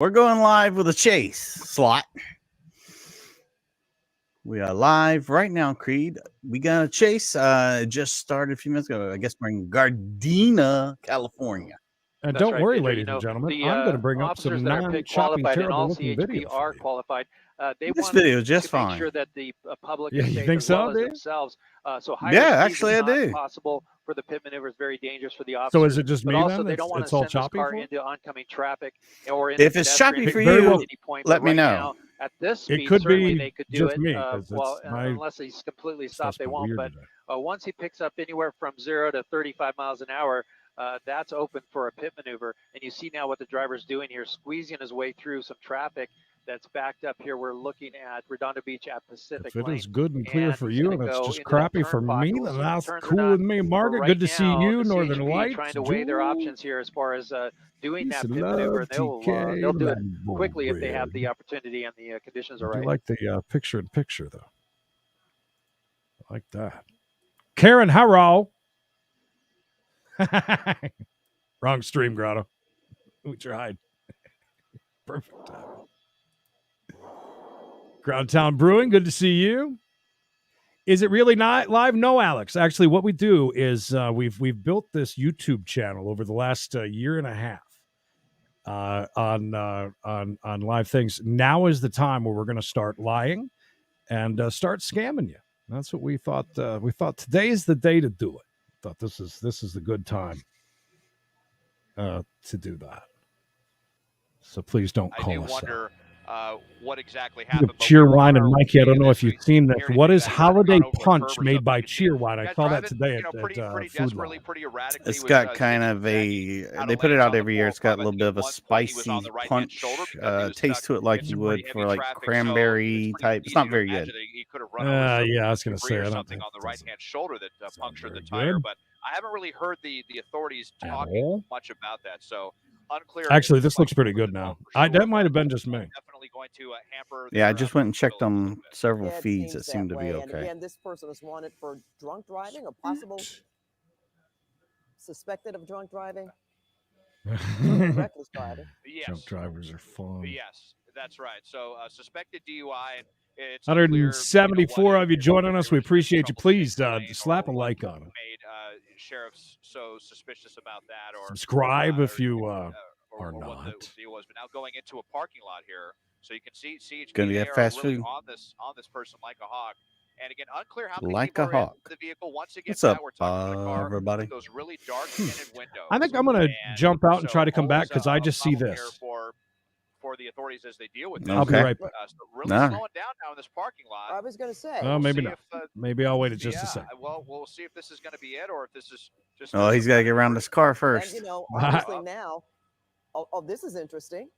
We're going live with a chase slot. We are live right now, Creed. We got a chase. It just started a few minutes ago. I guess we're in Gardena, California. And That's don't right, worry, Ginger, ladies and gentlemen, the I'm going to bring up officers some that are non-choppy, qualified and all terrible-looking CHP videos are for you. qualified. They This want video is just to make fine. sure that the public Yeah, is you safe think as so, well as Dave? themselves. So higher Yeah, speed actually, is I not do. possible for the pit maneuver. It's very dangerous for the So officers. is it just but me also then? they don't want It's to all send this choppy car for it? into oncoming traffic or into If it's choppy pedestrian for Very you, well. at any point. let But me right know. now, at this It speed, could certainly be they could do just it. me because Well, my unless he's completely stuff's stopped, they been won't. weird But today. once he picks up anywhere from 0 to 35 miles an hour, that's open for a pit maneuver. And you see now what the driver's doing here, squeezing his way through some traffic that's backed up here. We're looking at Redondo Beach at Pacific If it Lane. is good and clear for He's you going and to it's go just into that crappy turn for pocket. me, We'll then see if the that's turns are cool not. with me, For Margaret. right Good to see now, you, the Northern CHP Lights. trying to weigh their options here as far as doing Peace that and pit maneuver. love, And TK they'll do it quickly if they have Lamborghini. the opportunity and the conditions I are do right. like the picture-in-picture, though. I like that. Karen Harrow. Wrong stream, Grotto. We tried. Perfect time. Ground Town Brewing, good to see you. Is it really not live? No, Alex. Actually, what we do is we've built this YouTube channel over the last year and a half on live things. Now is the time where we're going to start lying and start scamming you. That's what we thought. We thought today is the day to do it. Thought this is the good time to do that. So please don't call us. Wonder what exactly happened. Cheerwine and Mikey, I don't know if you've seen this. What is Holiday Punch made by Cheerwine? I saw that today at Food Law. It's got kind of a, they put it out every year. It's got a little bit of a spicy punch taste to it, like you would for like cranberry type. It's not very good. Yeah, I was going to say, I don't something think on the right hand shoulder that punctured the very tire, good. but I haven't really heard the authorities talking much about that. So unclear. Actually, this looks pretty good now. That might have been just me. Definitely going to hamper. Yeah, I just went and checked on several Yeah, feeds. It seems seemed to that be way. And okay. again, this person is wanted for drunk driving or possible suspected of drunk driving. Reckless driving. Yes. Drunk drivers are fun. Yes, that's right. So suspected DUI. It's 174 of you joining us. We appreciate you. Please slap a like on it. Made sheriffs so suspicious about that, or subscribe if you are what not. the deal was. But now going into a parking lot here, so you can see CHP Gonna get fast really food on this person like a hawk. And again, unclear how many like people a are in hawk. the vehicle. Once again, What's up, we're talking about a car everybody? with those really dark tinted windows. I think I'm going to jump out and try to come back because I just see this. For the authorities as they deal with this. I'll be right back. So really slowing down now in this parking lot. I was going to say. Oh, maybe not. Maybe I'll wait just a second. Well, we'll see if this is going to be it or if this is just. Oh, he's got to get around this car first. And, obviously now, this is interesting.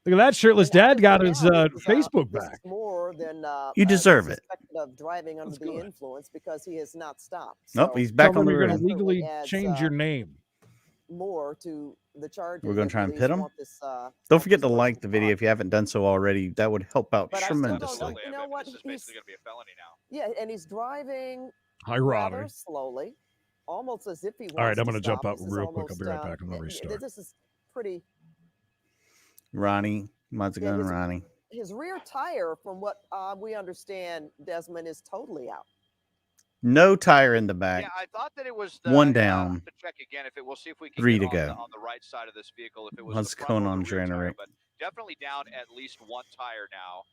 Look at that shirtless dad got his Facebook back. More than you deserve it. Of driving under the influence because he has not stopped. Nope, he's back on the road. road. Legally change your name. More to the charges. We're going to try and pit him. Don't forget to like the video if you haven't done so already. That would help out tremendously. You know what? This is basically going to be a felony now. Yeah, and he's driving rather slowly, almost as if he wants. All right, I'm going to jump out real quick. I'll be right back. I'm going to restart. This is pretty. Ronnie, how's it going, Ronnie? His rear tire, from what we understand, Desmond, is totally out. No tire in the back. Yeah, I thought that it was one down. To check again if it. We'll see if we can 3 get to go on the right side of this vehicle. If it was what's the front going or on, the rear tire, generate? but definitely down at least one tire now.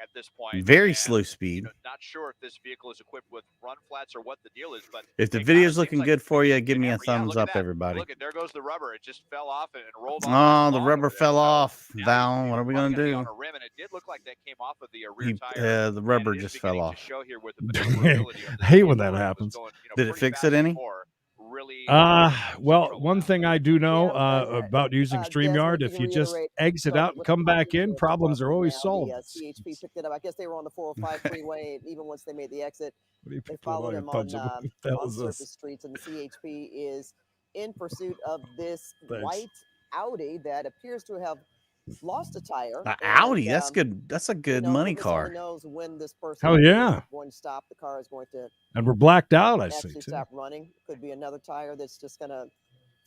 At this point, very slow speed. Not sure if this vehicle is equipped with run flats or what the deal is, but if the video's looking good for you, give me a thumbs up, everybody. Look, there goes the rubber. It just fell off and rolled on. Oh, the rubber fell off. Val, what are we gonna do? On a rim, and it did look like that came off of the rear tire. The rubber just fell off. I hate when that happens. Did it fix it any? Well, one thing I do know about using StreamYard, if you just exit out and come back in, problems are always solved. CHP picked it up. I guess they were on the 405 freeway, even once they made the exit. They They followed him on surface streets, and the CHP is in pursuit of this white Audi that appears to have lost a tire. Audi, that's good. That's a good money car. Knows when this person Hell yeah. is going to stop. The car is going to and we're blacked out. I see. Stop running. Could be another tire that's just going to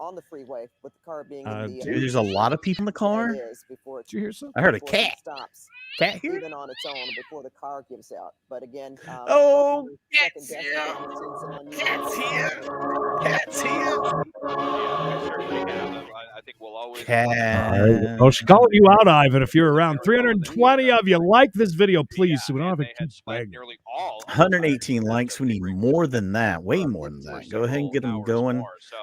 on the freeway with the car being in the. There's a lot of people in the car. It is before. Did you hear something? I heard a before it cat. stops. Cat here? Even on its own before the car gives out. But again, Oh, second cat's guess here. it, we've seen some unusual Cat's here. Cat's here. Yeah, we certainly have. I think we'll always. Cat. Oh, she's calling you out, Ivan. If you're around 320 of you, like this video, please, so we don't have they to had keep spiked begging. nearly all. 118 likes. We need more than that. Way more than that. Go ahead and get them going. So,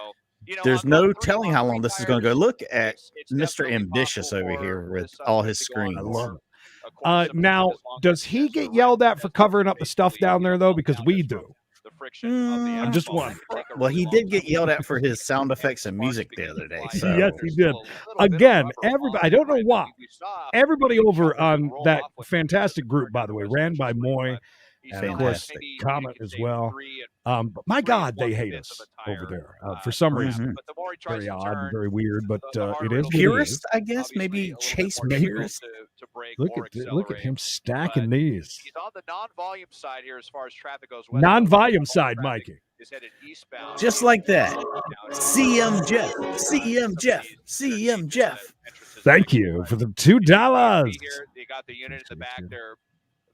you know, There's on no three- telling on how three long this is going to go. tires, Look at it's Mr. definitely Ambitious possible over for here with this all his suspect to go on screens. I love it. a course of Now, as long does as he it's get a yelled race. at for That's covering up the basically, stuff down there, though? melt Because down we just from do. The friction of the I'm just asphalt wondering. can take a Well, really he long did get time yelled to at for his sound effects and music the other day. So Yes, he did. There's still a little bit of Again, rubber everybody, on I don't know right, why. we saw Everybody maybe over Chuck on roll that off with fantastic the group, by the way, friction ran was by sweet, Moy but he and, still of has course, maybe Comet you could as say well. 3 But my and God, they 3 hate fifths of us a tire, over there for some reason. But the more he tries Very to odd and turn, very weird, but the it harder is it'll what it be. Purist, is. I guess, Obviously, maybe a little bit Chase more difficult Purist. to brake Look or at accelerate. him stacking But these. he's on the non-volume side here as far as traffic goes. Westbound. Non-volume All side, traffic Mikey. is headed eastbound. Just like that. Now, CM Jeff. some CM of Jeff. these CM interchanges Jeff. that entrances Thank make, you but for the if you $2. see here, they got the unit in the back. They're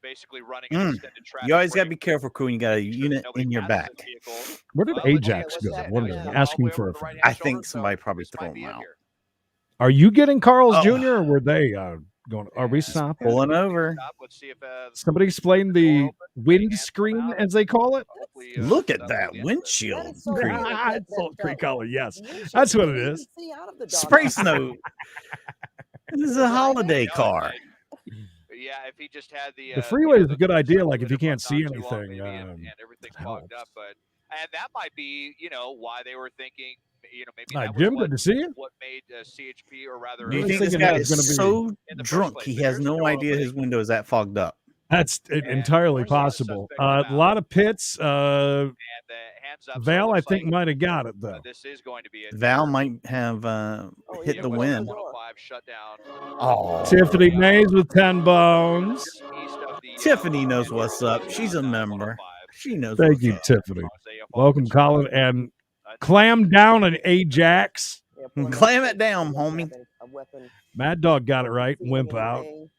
basically running an extended traffic. You always got to break. be careful when you got a Make sure unit nobody in your passes back. this vehicle. Where did Well, let's Ajax see go? what's What set. is Now he? he's Asking all the way for over a the friend. right-hand I think shoulder, somebody so probably this threw might be him it out. here. Are you getting Carl's Oh. Jr. or were they going? Are we And stopping? Pulling over. stop. Let's see if Somebody explain the door the opens, any hands windscreen, come out, as they call it. hopefully, Look at that'll that be the end of it. That windshield. is so Creed. weird. It's all tree color. Yes, windshield, that's what you it can't is. even see out of the Spray doggone snow. This is a holiday No, car. yeah, if he just had the The freeway is a good the idea. Like if you up can't not see too long, anything, maybe, and everything's helps. fogged up, and that might be why they were thinking maybe Hi, that Jim. was Good to see you. what made CHP or rather Do you was think this thinking guy that was is gonna be- so in the first drunk place, he but has here's the no door idea his opening. window is that fogged up? That's entirely we saw the possible. suspect come A lot of pits. and the hands up. So it Val, I looks think, like, might have got it though. this is going to be it. Val might have hit yeah, the well, wind. 105 shut down. Oh, Tiffany Mays with 10 bones. Just east of the, Tiffany knows San what's Diego up. She's a southbound member. 105. She knows Thank what's you, up. Tiffany. As they fall Welcome, control. Colin, and clam down an Ajax. Yeah, pulling up Clam to it down, someone homie. having a weapon, Mad Dog got it right. seeing Wimp out. anything,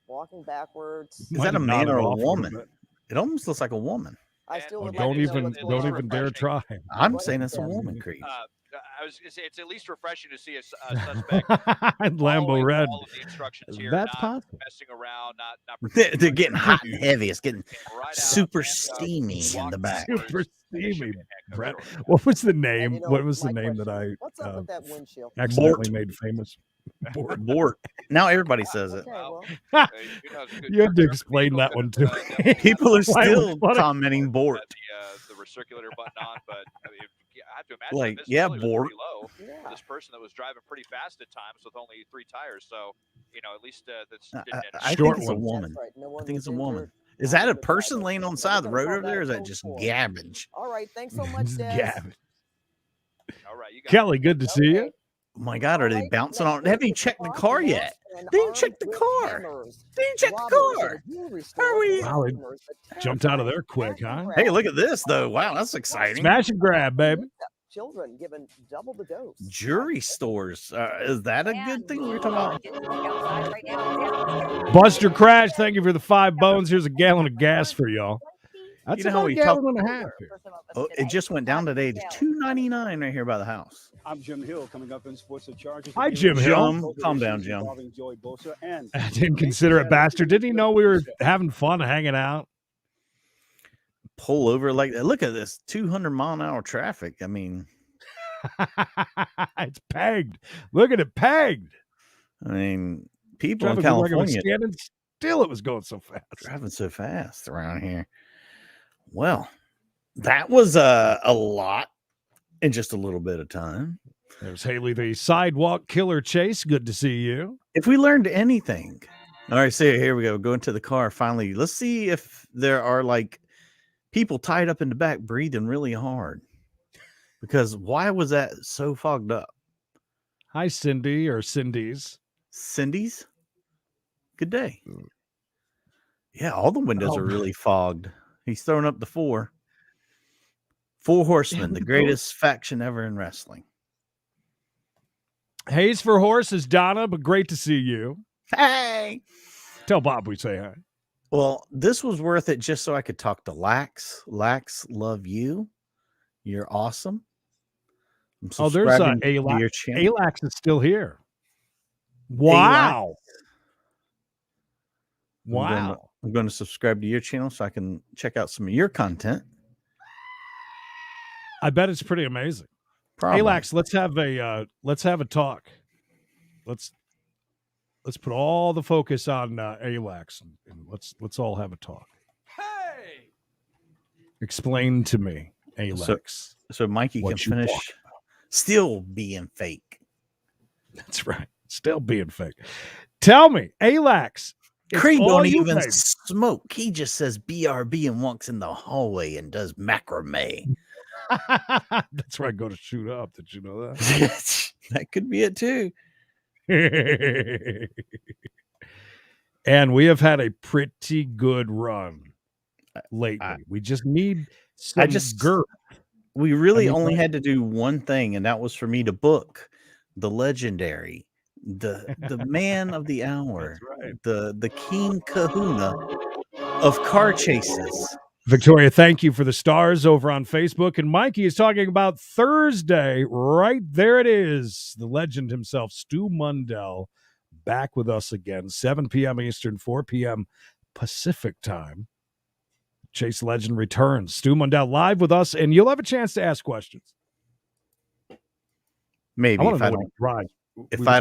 walking backwards. Is Might that a have man nodded or a off little woman? bit. It almost looks like a woman. I still Oh, would don't like to know even what's going on. dare try. I'm What saying is it's a that? woman, Creed. I was gonna say it's at least refreshing to see a suspect Lambo following Red. all of the instructions here, That's not possible. messing around, not They're getting hot and heavy. It's getting right out, super hands up, steamy in walk the back. backwards, Super and it should steamy. be a handcuff Brett. shortly. What was the And, name? you know, What was the my name that question, I what's up with that windshield? accidentally Bort. made famous? Bort. Bort. Now everybody says it. Okay, well, You know, it's a good You had to German explain vehicle that one could, too. definitely People are Why was still funny? commenting Bort. had the recirculator button on, but I mean, I have to imagine Like, that yeah, visibility was Bort. pretty low. yeah. This person that was driving pretty fast at times with only 3 tires, so at least that's I, didn't I Short think it's a one. woman. That's right. No one I think was it's a woman. injured. Is Not that a even the person driver. laying on the So side of the we're gonna road call over there? Or is that that code just 4. garbage? All right, thanks so much, Des. Gavin. all right. You got Kelly, good to see you. Okay. Oh my God, are they Alright, bouncing let's on? They haven't look even at checked the Fox car News yet. and They didn't armed check the with car. hammers. They didn't check the Robbers at car. a jewelry How store are we- with Wow, they customers that jumped out of there terrified quick, smash huh? and Hey, grab. look at this though. Wow, that's exciting. Smash and grab, baby. Children given double the dose. Jury stores. Is that a good thing? We're talking about. Buster Crash, thank you for the 5 bones. Here's a gallon of gas for y'all. That's You know how about we a gallon and a half here. Oh, it just went down today to $2.99 right here by the house. I'm Jim Hill, coming up in Sports and Charges. Hi, Jim Hill. Jim, calm down, Jim. Involving Joey Bosa and That inconsiderate bastard. Didn't he know we were having fun hanging out? Pull over like that. Look at this 200-mile-an-hour traffic. I mean, It's pegged. Look at it pegged. People in Traffic looked like it was California standing still. It was going so fast. driving so fast around here. Well, that was a lot in just a little bit of time. There's Haley, the sidewalk killer chase. Good to see you. If we learned anything. All right, so here we go. Go into the car finally. Let's see if there are like people tied up in the back breathing really hard. Because why was that so fogged up? Hi, Cindy or Cindy's. Cindy's? Good day. Yeah, all the windows are really fogged. He's throwing up the 4. Four Horsemen, the greatest faction ever in wrestling. Hayes for horses, Donna, but great to see you. Hey! Tell Bob we say hi. Well, this was worth it just so I could talk to Lax. Lax, love you. You're awesome. I'm Oh, there's subscribing to Alax. your channel. Alax is still here. Wow. Wow. I'm going to subscribe to your channel so I can check out some of your content. I bet it's pretty amazing. Probably. Alax, let's have a talk. Let's put all the focus on Alax and let's all have a talk. Hey, explain to me, Alax. So Mikey can finish still being fake. That's right, still being fake. Tell me, Alax. Creed don't even smoke. He just says BRB and walks in the hallway and does macrame. That's where I go to shoot up. Did you know that? That could be it too. And we have had a pretty good run lately. We just need some girth. We really only had to do one thing, and that was for me to book the legendary, the man of the hour, right. the King Kahuna of car chases. Victoria, thank you for the stars over on Facebook. And Mikey is talking about Thursday. Right there it is. The legend himself, Stu Mundell, back with us again, 7 p.m. Eastern, 4 p.m. Pacific time. Chase Legend returns. Stu Mundell live with us, and you'll have a chance to ask questions. Maybe if I don't drive. If I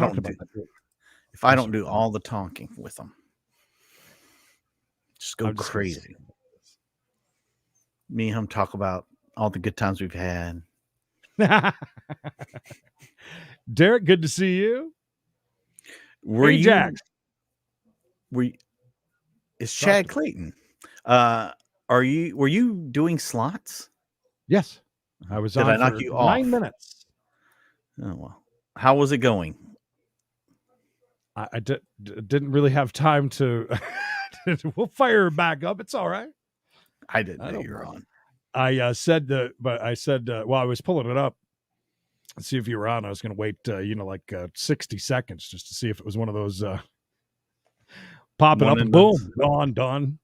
don't do all the talking with them. Just go crazy. Me and him talk about all the good times we've had. Derek, good to see you. Jack? It's Chad Clayton. Were you doing slots? Yes. I was Did on I knock for you off? 9 minutes. Oh well. How was it going? I didn't really have time to we'll fire her back up. It's all right. I didn't know you were on. I said while I was pulling it up, see if you were on. I was going to wait, 60 seconds just to see if it was one of those popping up and boom, done.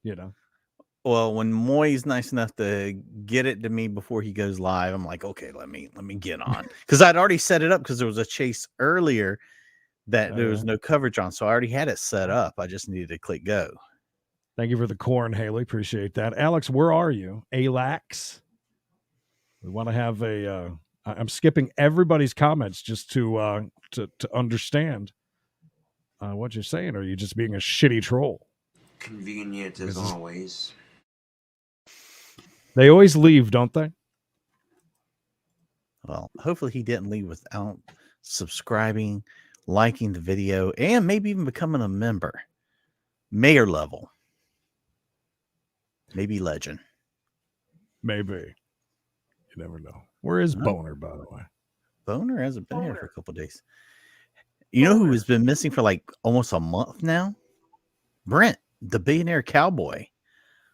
Well, when Moy's nice enough to get it to me before he goes live, I'm like, okay, let me get on, because I'd already set it up because there was a chase earlier that there was no coverage on, so I already had it set up. I just needed to click go. Thank you for the corn, Haley. Appreciate that. Alex, where are you? Alax. We want to have I'm skipping everybody's comments just to understand what you're saying. Are you just being a shitty troll? Convenient as always. They always leave, don't they? Well, hopefully he didn't leave without subscribing, liking the video, and maybe even becoming a member. Mayor level. Maybe legend. Maybe. You never know. Where is Boner, by the way? Boner hasn't been here for a couple of days. You know who has been missing for like almost a month now? Brent, the billionaire cowboy.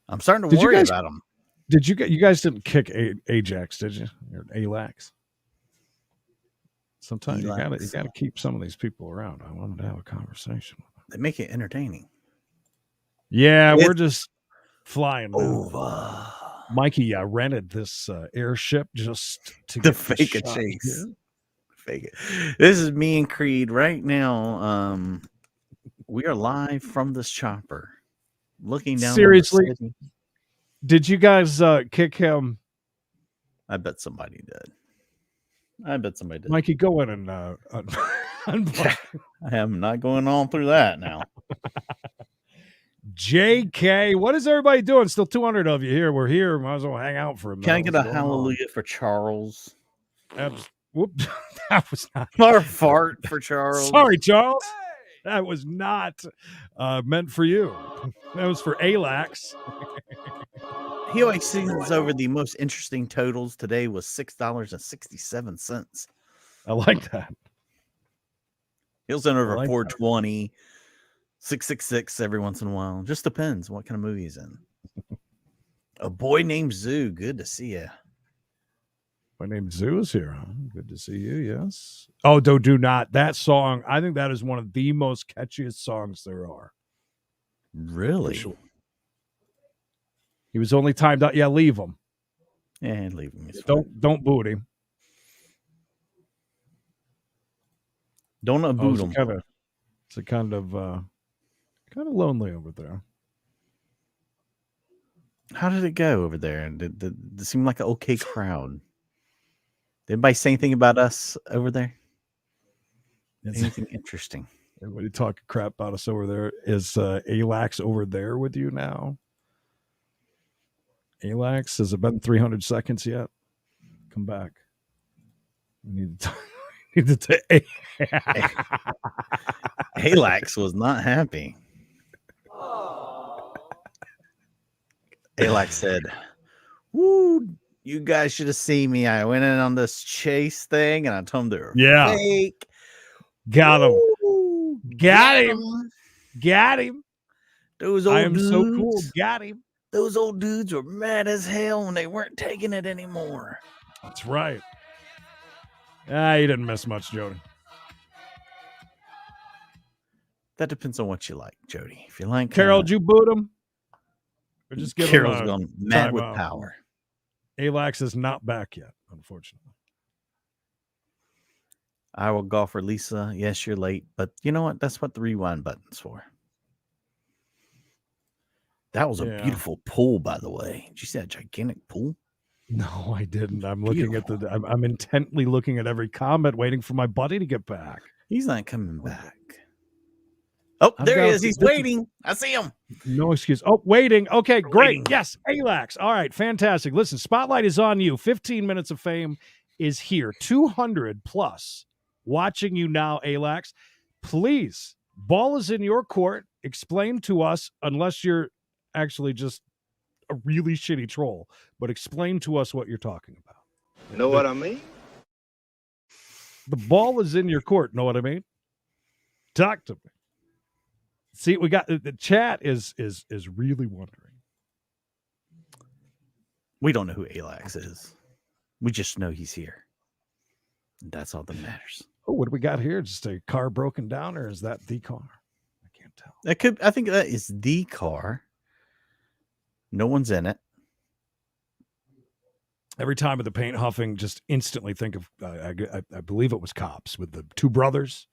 I'm starting to worry about him. Did you guys didn't kick Ajax, did you? Or Alax? Sometimes you gotta keep some of these people around. I wanted to have a conversation with them. They make it entertaining. Yeah, we're just flying over. Mikey rented this airship just to fake a chase. Fake it. This is me and Creed right now. We are live from this chopper, looking down. Seriously, did you guys kick him? I bet somebody did. Mikey, go in and I am not going on through that now. JK, what is everybody doing? Still 200 of you here. We're here. Might as well hang out for a minute. Can I get a hallelujah for Charles? Whoops. That was not our fart for Charles. Sorry, Charles. That was not meant for you. That was for Alax. He always sings over the most interesting totals. Today was $6.67. I like that. He'll send over 420, 666 every once in a while. Just depends what kind of movie he's in. A boy named Zoo. Good to see you. My name's Zeus here. Huh? Good to see you. Yes. Oh, do not. That song, I think that is one of the most catchiest songs there are. Really? For sure. He was only timed out. Yeah, leave him. Yeah, leave him. Don't boot him. Don't boot him. It's kind of lonely over there. How did it go over there? Did it seem like an okay crowd? Did anybody say anything about us over there? Anything interesting? Everybody talking crap about us over there. Is Alax over there with you now? Alax, has it been 300 seconds yet? Come back. We need to Alax was not happy. Alax said, "Woo, you guys should have seen me. I went in on this chase thing and I told them they were fake. Got him. Woo, Got him. Those old I am dudes, so cool. Got him. Those old dudes were mad as hell when they weren't taking it anymore." That's right. You didn't miss much, Jody. That depends on what you like, Jody. If you like Carol, did you boot him? Or just give Carol's him gone mad with power. Alax is not back yet, unfortunately. I will golf for Lisa. Yes, you're late, but you know what? That's what the rewind button's for. That was a beautiful pool, by the way. Did you see that gigantic pool? No, I didn't. I'm looking at I'm intently looking at every comment, waiting for my buddy to get back. He's not coming back. Oh, there he is. He's waiting. I see him. No excuse. Oh, waiting. Okay, great. Yes, Alax. All right, fantastic. Listen, Spotlight is on you. 15 minutes of fame is here. 200 plus watching you now, Alax. Please, ball is in your court. Explain to us, unless you're actually just a really shitty troll, but explain to us what you're talking about. You know what I mean? The ball is in your court. Know what I mean? Talk to me. See, we got the chat is really wondering. We don't know who Alax is. We just know he's here. That's all that matters. Oh, what do we got here? Just a car broken down, or is that the car? I can't tell. I think that is the car. No one's in it. Every time with the paint huffing, just instantly think of I believe it was Cops with the two brothers.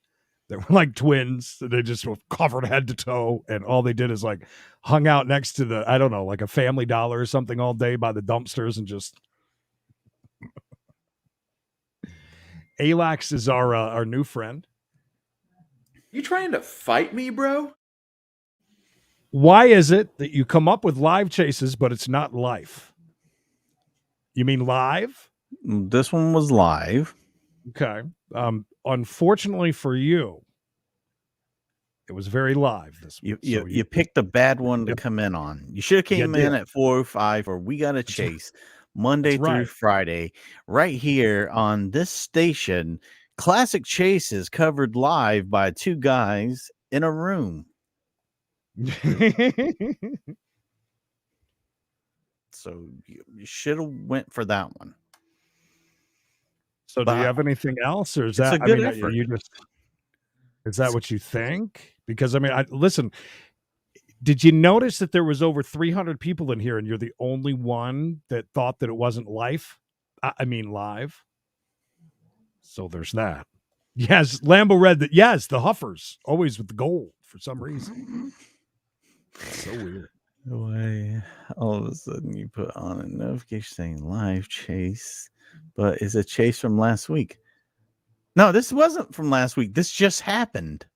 They were like twins. They just were covered head to toe, and all they did is like hung out next to the, I don't know, like a Family Dollar or something all day by the dumpsters and just. Alax is our new friend. You trying to fight me, bro? Why is it that you come up with live chases, but it's not live? You mean live? This one was live. Okay. Unfortunately for you, it was very live this week. You picked a bad one to come in on. You should have came in at 4:05, or we got a chase Monday through Friday right here on this station. Classic chases covered live by two guys in a room. So you should have went for that one. So do you have anything else, or is that a good effort? Is that what you think? Because I mean, listen. Did you notice that there was over 300 people in here, and you're the only one that thought that it wasn't live? Live. So there's that. Yes, Lambo read that. Yes, the Huffers always with the gold for some reason. So weird. Why all of a sudden you put on a notification saying live chase, but it's a chase from last week. No, this wasn't from last week. This just happened.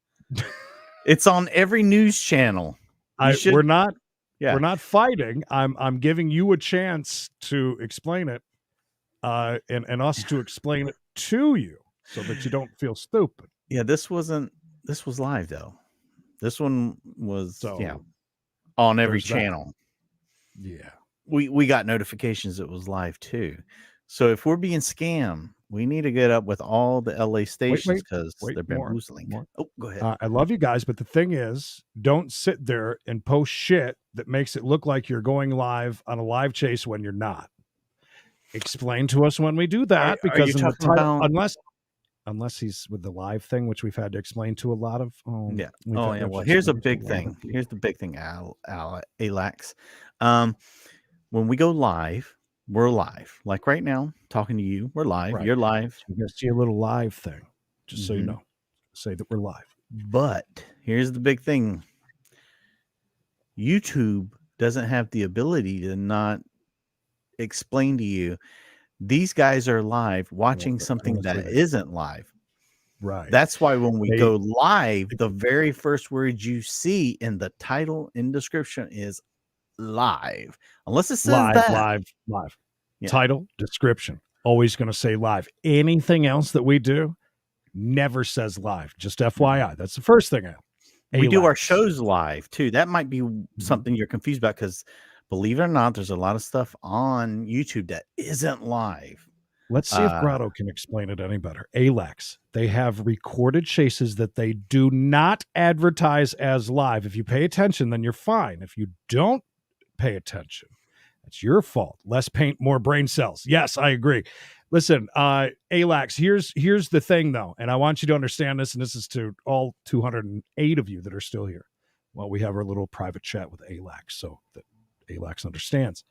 It's on every news channel. We're not fighting. I'm giving you a chance to explain it, and us to explain it to you so that you don't feel stupid. Yeah, this was live though. This one was on every channel. Yeah. We got notifications it was live too. So if we're being scammed, we need to get up with all the LA stations because they're bamboozling. Oh, go ahead. I love you guys, but the thing is, don't sit there and post shit that makes it look like you're going live on a live chase when you're not. explain to us when we do that, Are because you in the talking title, about? unless he's with the live thing, which we've had to explain to a lot of. Yeah. we've Oh, had yeah. to Well, here's a explain to big lot of thing. people. Here's the big thing, Alex. When we go live, we're live. Like right now, talking to you, we're live. Right. You're live. So you're going to see a little live thing, just so you know. Say that we're live. But here's the big thing. YouTube doesn't have the ability to not explain to you these guys are live watching something that isn't live. Right. That's why when we go live, the very first word you see in the title and description is live. Unless it says live. Yeah. Title, description. Always going to say live. Anything else that we do never says live. Just FYI. That's the first thing. We do our shows live too. That might be something you're confused about, because believe it or not, there's a lot of stuff on YouTube that isn't live. Let's see if Grotto can explain it any better. ALAX, they have recorded chases that they do not advertise as live. If you pay attention, then you're fine. If you don't pay attention, that's your fault. Less paint, more brain cells. Yes, I agree. Listen, ALAX, here's the thing, though, and I want you to understand this, and this is to all 208 of you that are still here. Well, we have our little private chat with ALAX, so that ALAX understands.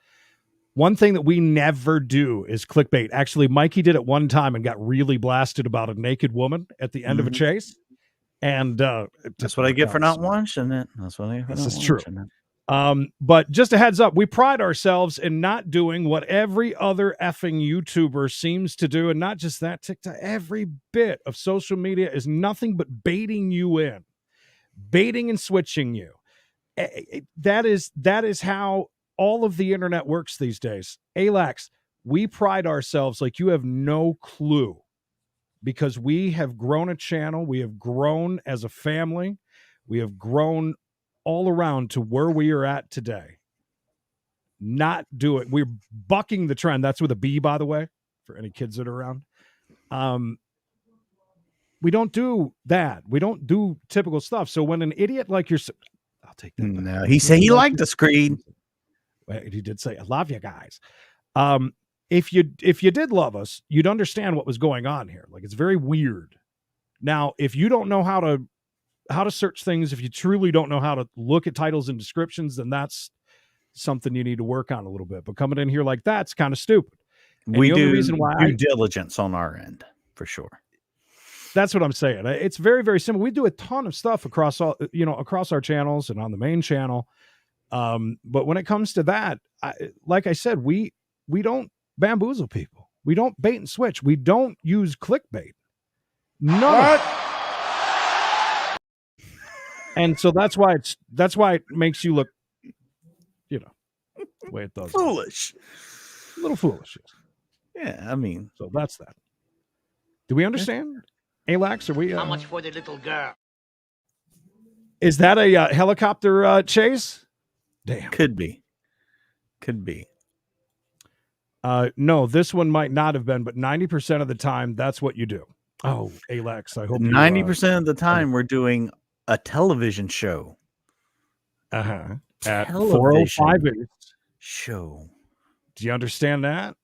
One thing that we never do is clickbait. Actually, Mikey did it one time and got really blasted about a naked woman at the end of a chase. And that's what I get for not watching it. That's what I get for this not is true. Watching it. But just a heads up, we pride ourselves in not doing what every other effing YouTuber seems to do. And not just that, TikTok, every bit of social media is nothing but baiting you in, baiting and switching you. That is how all of the internet works these days. ALAX, we pride ourselves like you have no clue, because we have grown a channel. We have grown as a family. We have grown all around to where we are at today. Not do it. We're bucking the trend. That's with a B, by the way, for any kids that are around. We don't do that. We don't do typical stuff. So when an idiot like yourself, I'll take that. No, he said he liked the screen. He did say, I love you guys. If you did love us, you'd understand what was going on here. Like, it's very weird. Now, if you don't know how to search things, if you truly don't know how to look at titles and descriptions, then that's something you need to work on a little bit. But coming in here like that's kind of stupid. And We do reason why due diligence on our end, for sure. That's what I'm saying. It's very, very simple. We do a ton of stuff across our channels and on the main channel. But when it comes to that, like I said, we don't bamboozle people. We don't bait and switch. We don't use clickbait. None of it. And so that's why it makes you look, the way it does. Foolish. A little foolish. Yeah, I mean. So that's that. Do we understand? ALAX, are we? How much for the little girl? Is that a helicopter chase? Damn. Could be. No, this one might not have been, but 90% of the time, that's what you do. Oh, ALAX, I hope 90% of the time we're doing a television show. At 4:05 show. Do you understand that?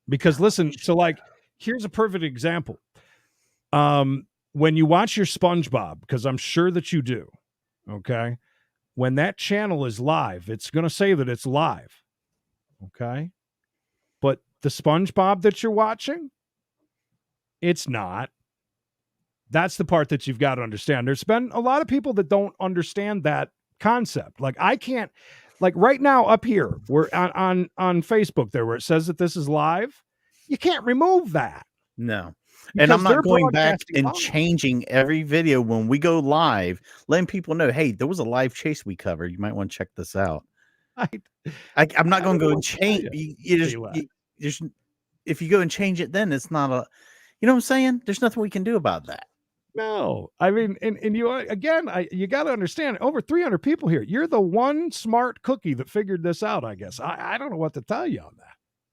Because listen, so like, here's a perfect example. When you watch your SpongeBob, because I'm sure that you do, okay? When that channel is live, it's going to say that it's live, okay? But the SpongeBob that you're watching, it's not. That's the part that you've got to understand. There's been a lot of people that don't understand that concept. Like, I can't, like right now up here, we're on Facebook there where it says that this is live. You can't remove that. No. Because and I'm not they're going back broadcasting and changing every video when we go live, letting people know, hey, there was a live chase we covered. You might want to check this out. I'm not going to go and change. If you go and change it, then it's not you know what I'm saying? There's nothing we can do about that. No, I mean, and you, again, you got to understand, over 300 people here. You're the one smart cookie that figured this out, I guess. I don't know what to tell you on that.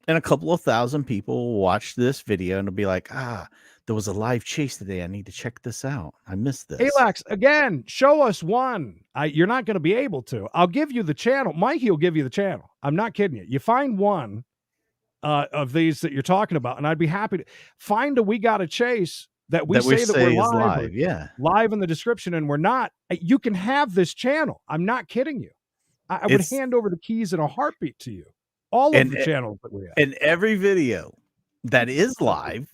And a couple of thousand people will watch this video and it'll be like, there was a live chase today. I need to check this out. I missed this. ALAX, again, show us one. You're not going to be able to. I'll give you the channel. Mikey will give you the channel. I'm not kidding you. You find one of these that you're talking about, and I'd be happy to find a We Gotta Chase that we say that we're is live, yeah, live in the description, and we're not. You can have this channel. I'm not kidding you. I would hand over the keys in a heartbeat to you. All of the channels that we have. And every video that is live,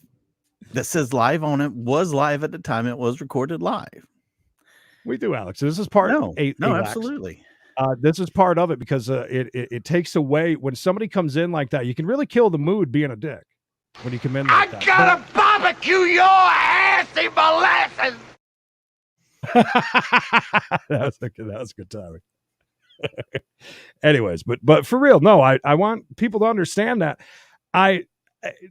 that says live on it, was live at the time it was recorded live. We do, Alex. This is part. No, absolutely. This is part of it because it takes away when somebody comes in like that. You can really kill the mood being a dick when you come in like that. I gotta barbecue your ass in molasses. that was good timing. Anyways, but for real, no, I want people to understand that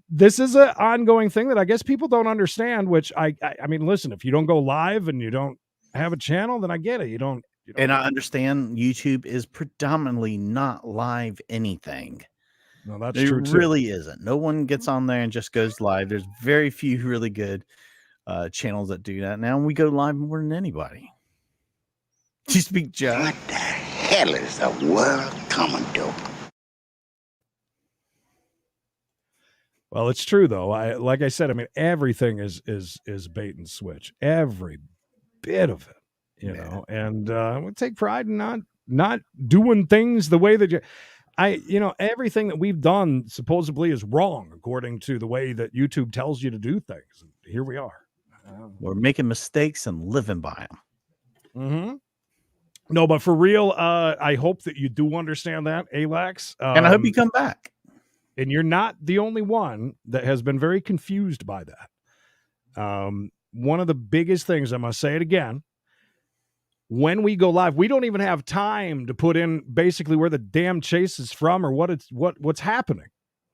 this is an ongoing thing that I guess people don't understand. Which I mean, listen, if you don't go live and you don't have a channel, then I get it. You don't. And I understand YouTube is predominantly not live anything. No, that's true too. It really isn't. No one gets on there and just goes live. There's very few really good channels that do that. Now we go live more than anybody. You speak Joe. What the hell is the world coming to? Well, it's true though. Like I said, I mean, everything is bait and switch. Every bit of it. You know, and we take pride in not doing things the way that everything that we've done supposedly is wrong according to the way that YouTube tells you to do things. And here we are. We're making mistakes and living by them. Mm-hmm. No, but for real, I hope that you do understand that, Alax. And I hope you come back. And you're not the only one that has been very confused by that. One of the biggest things, I must say it again, when we go live, we don't even have time to put in basically where the damn chase is from or what's happening.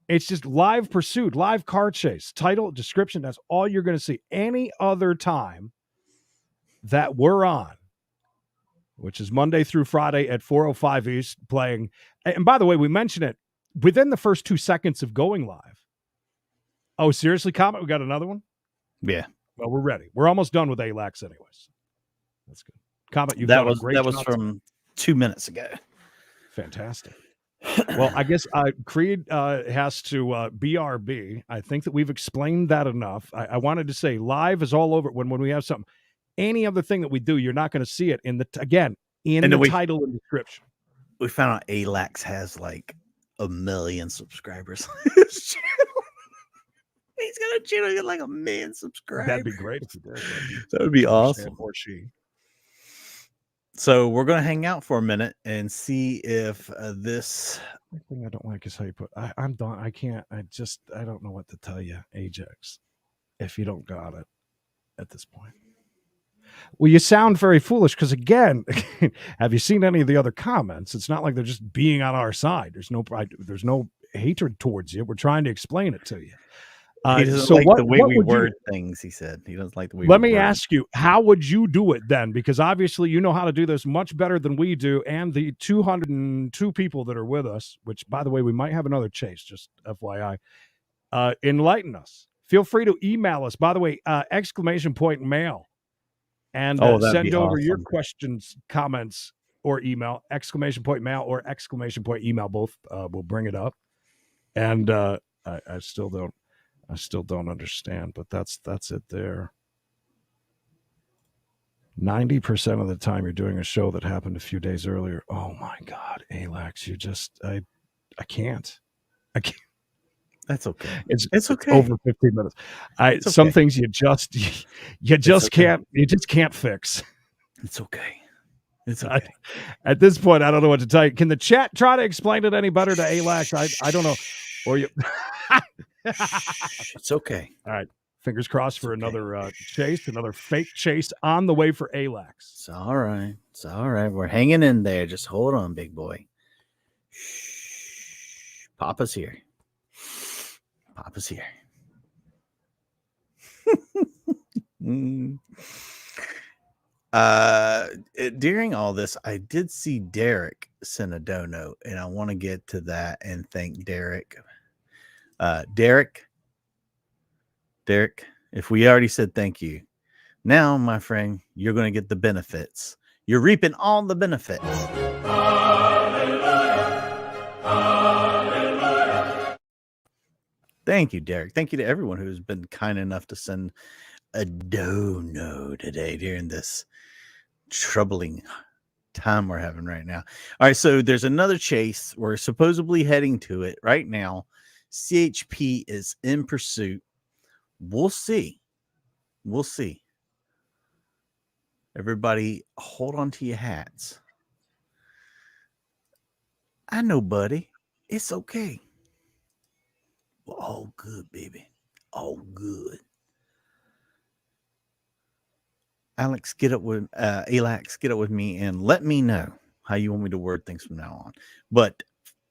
It's just live pursuit, live car chase, title, description. That's all you're going to see. Any other time that we're on, which is Monday through Friday at 4:05 East, playing. And by the way, we mentioned it within the first 2 seconds of going live. Oh, seriously, Comet? We got another one? Yeah. Well, we're ready. We're almost done with ALAX anyways. That's good. Comet, you've that done was a great that was job. from 2 minutes ago. Fantastic. Well, I guess Creed has to BRB. I think that we've explained that enough. I wanted to say live is all over when we have something. Any other thing that we do, you're not going to see it in the title and description. We found out Alax has like 1 million subscribers on his channel. He's got a channel with like 1 million subscribers. That'd be great if he did. That would be awesome. Or she. So we're going to hang out for a minute and see if this. The thing I don't like is how you put. I'm done. I can't. I don't know what to tell you, Ajax. If you don't got it at this point. Well, you sound very foolish because, again, have you seen any of the other comments? It's not like they're just being on our side. There's no hatred towards you. We're trying to explain it to you. He doesn't like the way we word things, he said. He doesn't like the way Let me ask you, how would you do it then? Because obviously you know how to do this much better than we do, and the 202 people that are with us, which, by the way, we might have another chase, just FYI. Enlighten us. Feel free to email us. By the way, ! Mail. And send over your questions, comments, or email, ! Mail or ! Email. Both will bring it up. And I still don't understand, but that's it there. 90% of the time you're doing a show that happened a few days earlier. Oh my God, Alax, I can't. That's okay. It's okay. Over 15 minutes. Some things you just can't fix. It's okay. It's okay. At this point, I don't know what to tell you. Can the chat try to explain it any better to Alax? I don't know. Or you. It's okay. All right. Fingers crossed for another chase, another fake chase on the way for Alax. It's all right. It's all right. We're hanging in there. Just hold on, big boy. Shh. Papa's here. Papa's here. During all this, I did see Derek send a dono, and I want to get to that and thank Derek. Derek, if we already said thank you, now, my friend, you're going to get the benefits. You're reaping all the benefits. Thank you, Derek. Thank you to everyone who's been kind enough to send a dono today during this troubling time we're having right now. All right, so there's another chase. We're supposedly heading to it right now. CHP is in pursuit. We'll see. We'll see. Everybody, hold on to your hats. I know, buddy. It's okay. We're all good, baby. All good. Alex, get up with Alex, get up with me and let me know how you want me to word things from now on. But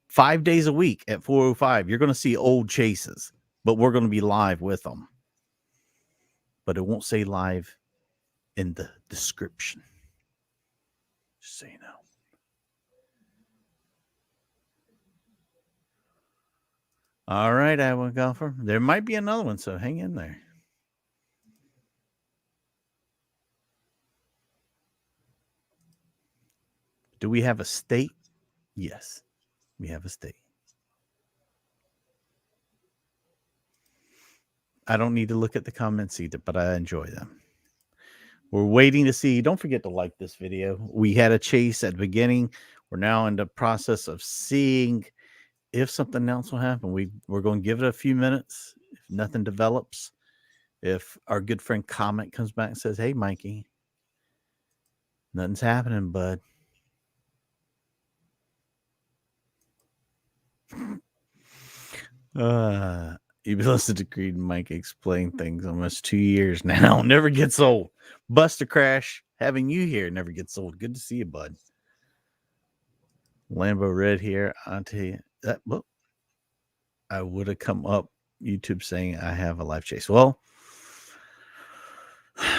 5 days a week at 4:05, you're going to see old chases, but we're going to be live with them. But it won't say live in the description. Just so you know. All right, Iowa golfer. There might be another one, so hang in there. Do we have a state? Yes, we have a state. I don't need to look at the comments either, but I enjoy them. We're waiting to see. Don't forget to like this video. We had a chase at the beginning. We're now in the process of seeing if something else will happen. We're going to give it a few minutes. If nothing develops, if our good friend Comet comes back and says, "Hey, Mikey, nothing's happening, bud." You've been listening to Creed and Mike explain things almost 2 years now. Never gets old. Buster Crash, having you here never gets old. Good to see you, bud. Lambo Red here. I'll tell you that. Well, I would have come up YouTube saying I have a life chase. Well,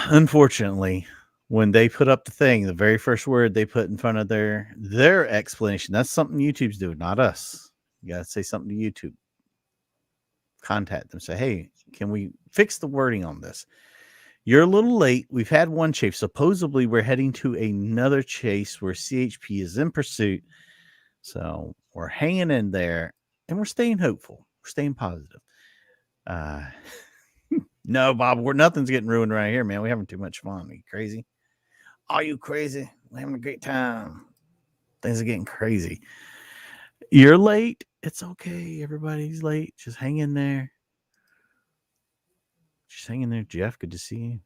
unfortunately, when they put up the thing, the very first word they put in front of their explanation, that's something YouTube's doing, not us. You got to say something to YouTube. Contact them. Say, hey, can we fix the wording on this? You're a little late. We've had one chase. Supposedly, we're heading to another chase where CHP is in pursuit. So we're hanging in there, and we're staying hopeful. We're staying positive. No, Bob, nothing's getting ruined right here, man. We're having too much fun. Are you crazy? Are you crazy? We're having a great time. Things are getting crazy. You're late. It's okay. Everybody's late. Just hang in there. Just hang in there, Jeff. Good to see you.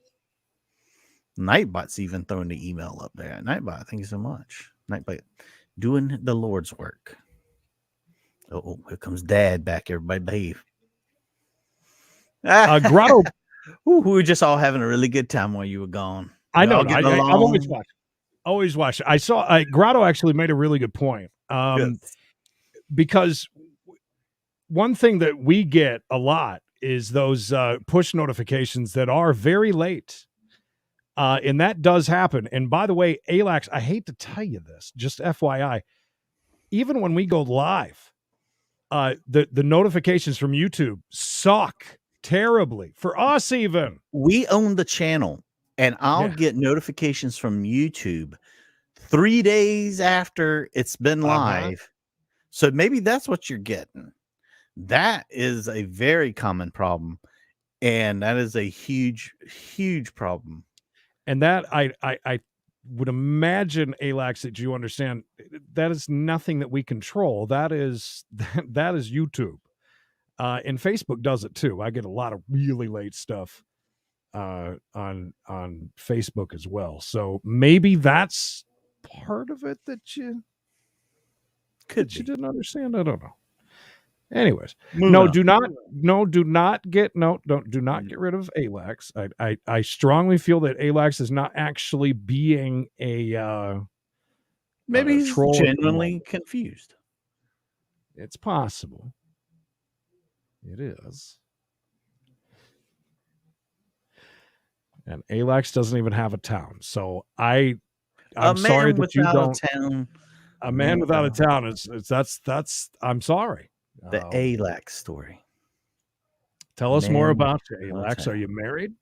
Nightbot's even throwing the email up there. Nightbot, thank you so much. Nightbot doing the Lord's work. Oh, here comes Dad back. Everybody behave. Grotto. Ooh, we were just all having a really good time while you were gone. I know. I've always watched. Always watched. I saw Grotto actually made a really good point. Because one thing that we get a lot is those push notifications that are very late. And that does happen. And by the way, Alax, I hate to tell you this, just FYI, even when we go live, the notifications from YouTube suck terribly for us. Even we own the channel, and I'll get notifications from YouTube 3 days after it's been live. So maybe that's what you're getting. That is a very common problem, and that is a huge, huge problem. And that I would imagine, Alax, that you understand that is nothing that we control. That is YouTube. And Facebook does it too. I get a lot of really late stuff on Facebook as well. So maybe that's part of it that you didn't understand. I don't know. Anyways, do not get rid of Alax. I strongly feel that Alax is not actually being a maybe he's troll. Genuinely confused. It's possible. It is. And Alax doesn't even have a town. So I'm sorry that you don't. A man without a town is that's I'm sorry. The Alax story. Tell us more about you, Alax. Are you married?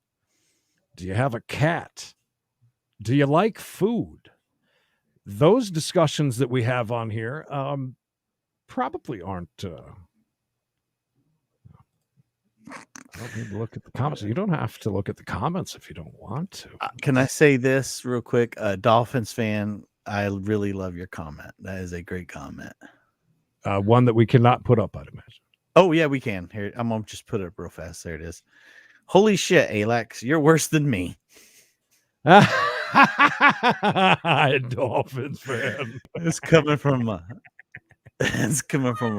Do you have a cat? Do you like food? Those discussions that we have on here probably aren't I don't need to look at the comments. You don't have to look at the comments if you don't want to. Can I say this real quick? Dolphins fan, I really love your comment. That is a great comment. One that we cannot put up, I'd imagine. Oh, yeah, we can. Here, I'm going to just put it up real fast. There it is. Holy shit, Alex, you're worse than me. Dolphins fan. It's coming from a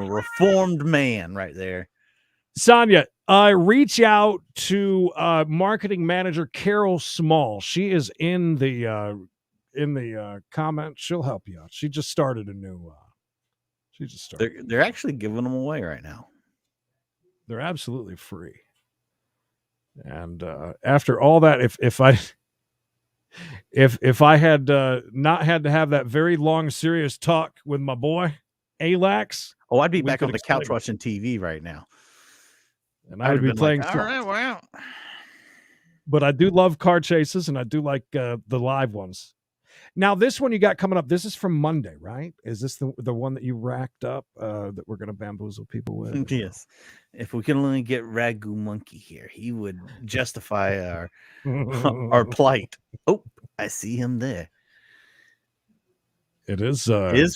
reformed man right there. Sonia, reach out to marketing manager Carol Small. She is in the comments. She'll help you out. She just started a new. She just started. They're actually giving them away right now. They're absolutely free. And after all that, if I had not had to have that very long, serious talk with my boy, Alax. Oh, I'd be back on the couch watching TV right now. And I would be playing. Like, all right, well. But I do love car chases, and I do like the live ones. Now, this one you got coming up, this is from Monday, right? Is this the one that you racked up that we're going to bamboozle people with? Yes. If we can only get Ragu Monkey here, he would justify our plight. Oh, I see him there. It is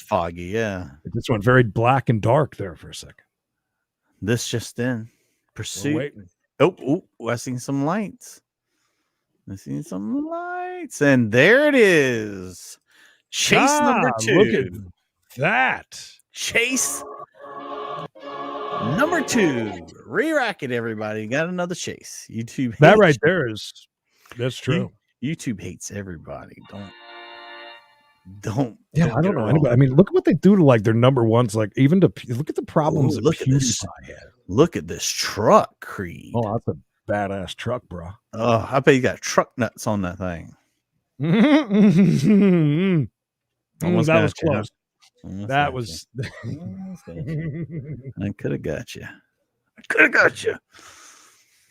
foggy, yeah. It just went very black and dark there for a second. This just in. Pursuit. Oh, I seen some lights. And there it is. Chase number 2. Look at that. Chase number 2. Re-rack it, everybody. Got another chase. YouTube. That right there that's true. YouTube hates everybody. Don't. Yeah, I don't know anybody. I mean, look at what they do to like their number ones. Like even to look at the problems. Look at this. Look at this truck, Creed. Oh, that's a badass truck, bro. Oh, I bet you got truck nuts on that thing. That was close. That was. I could have got you.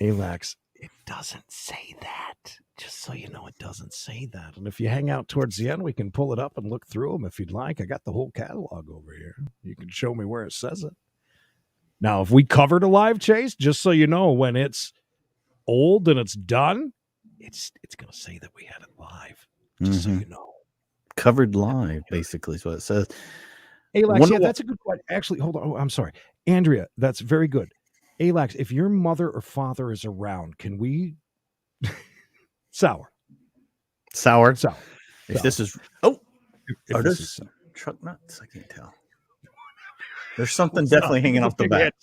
Alax, it doesn't say that. Just so you know, it doesn't say that. And if you hang out towards the end, we can pull it up and look through them if you'd like. I got the whole catalog over here. You can show me where it says it. Now, if we covered a live chase, just so you know, when it's old and it's done, it's going to say that we had it live. Just so you know. Covered live, basically, is what it says. Alax, yeah, that's a good question. Actually, hold on. Oh, I'm sorry. Andrea, that's very good. Alax, if your mother or father is around, can we... Sour. If this is... Are this truck nuts? I can't tell. There's something definitely hanging off the back.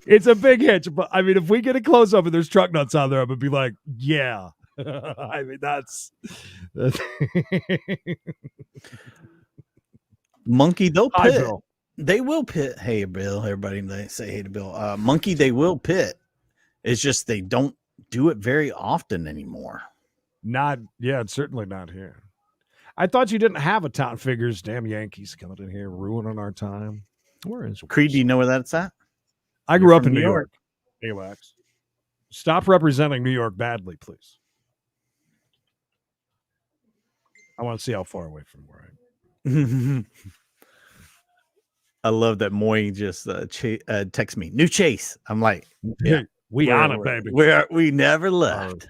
It's a big hitch, but I mean, if we get a close up and there's truck nuts on there, I'm gonna be like, yeah. I mean, that's Monkey. They'll pit. They will pit. Hey, Bill. Everybody, they say hey to Bill. Monkey. They will pit. It's just they don't do it very often anymore. It's certainly not here. I thought you didn't have a Town Figures. Damn Yankees coming in here ruining our time. Where is Creed? Do you know where that's at? I grew up in New York. Alax, stop representing New York badly, please. I want to see how far away from where I am. I love that Moy just text me new chase. I'm like, yeah, we on it, baby. We never left.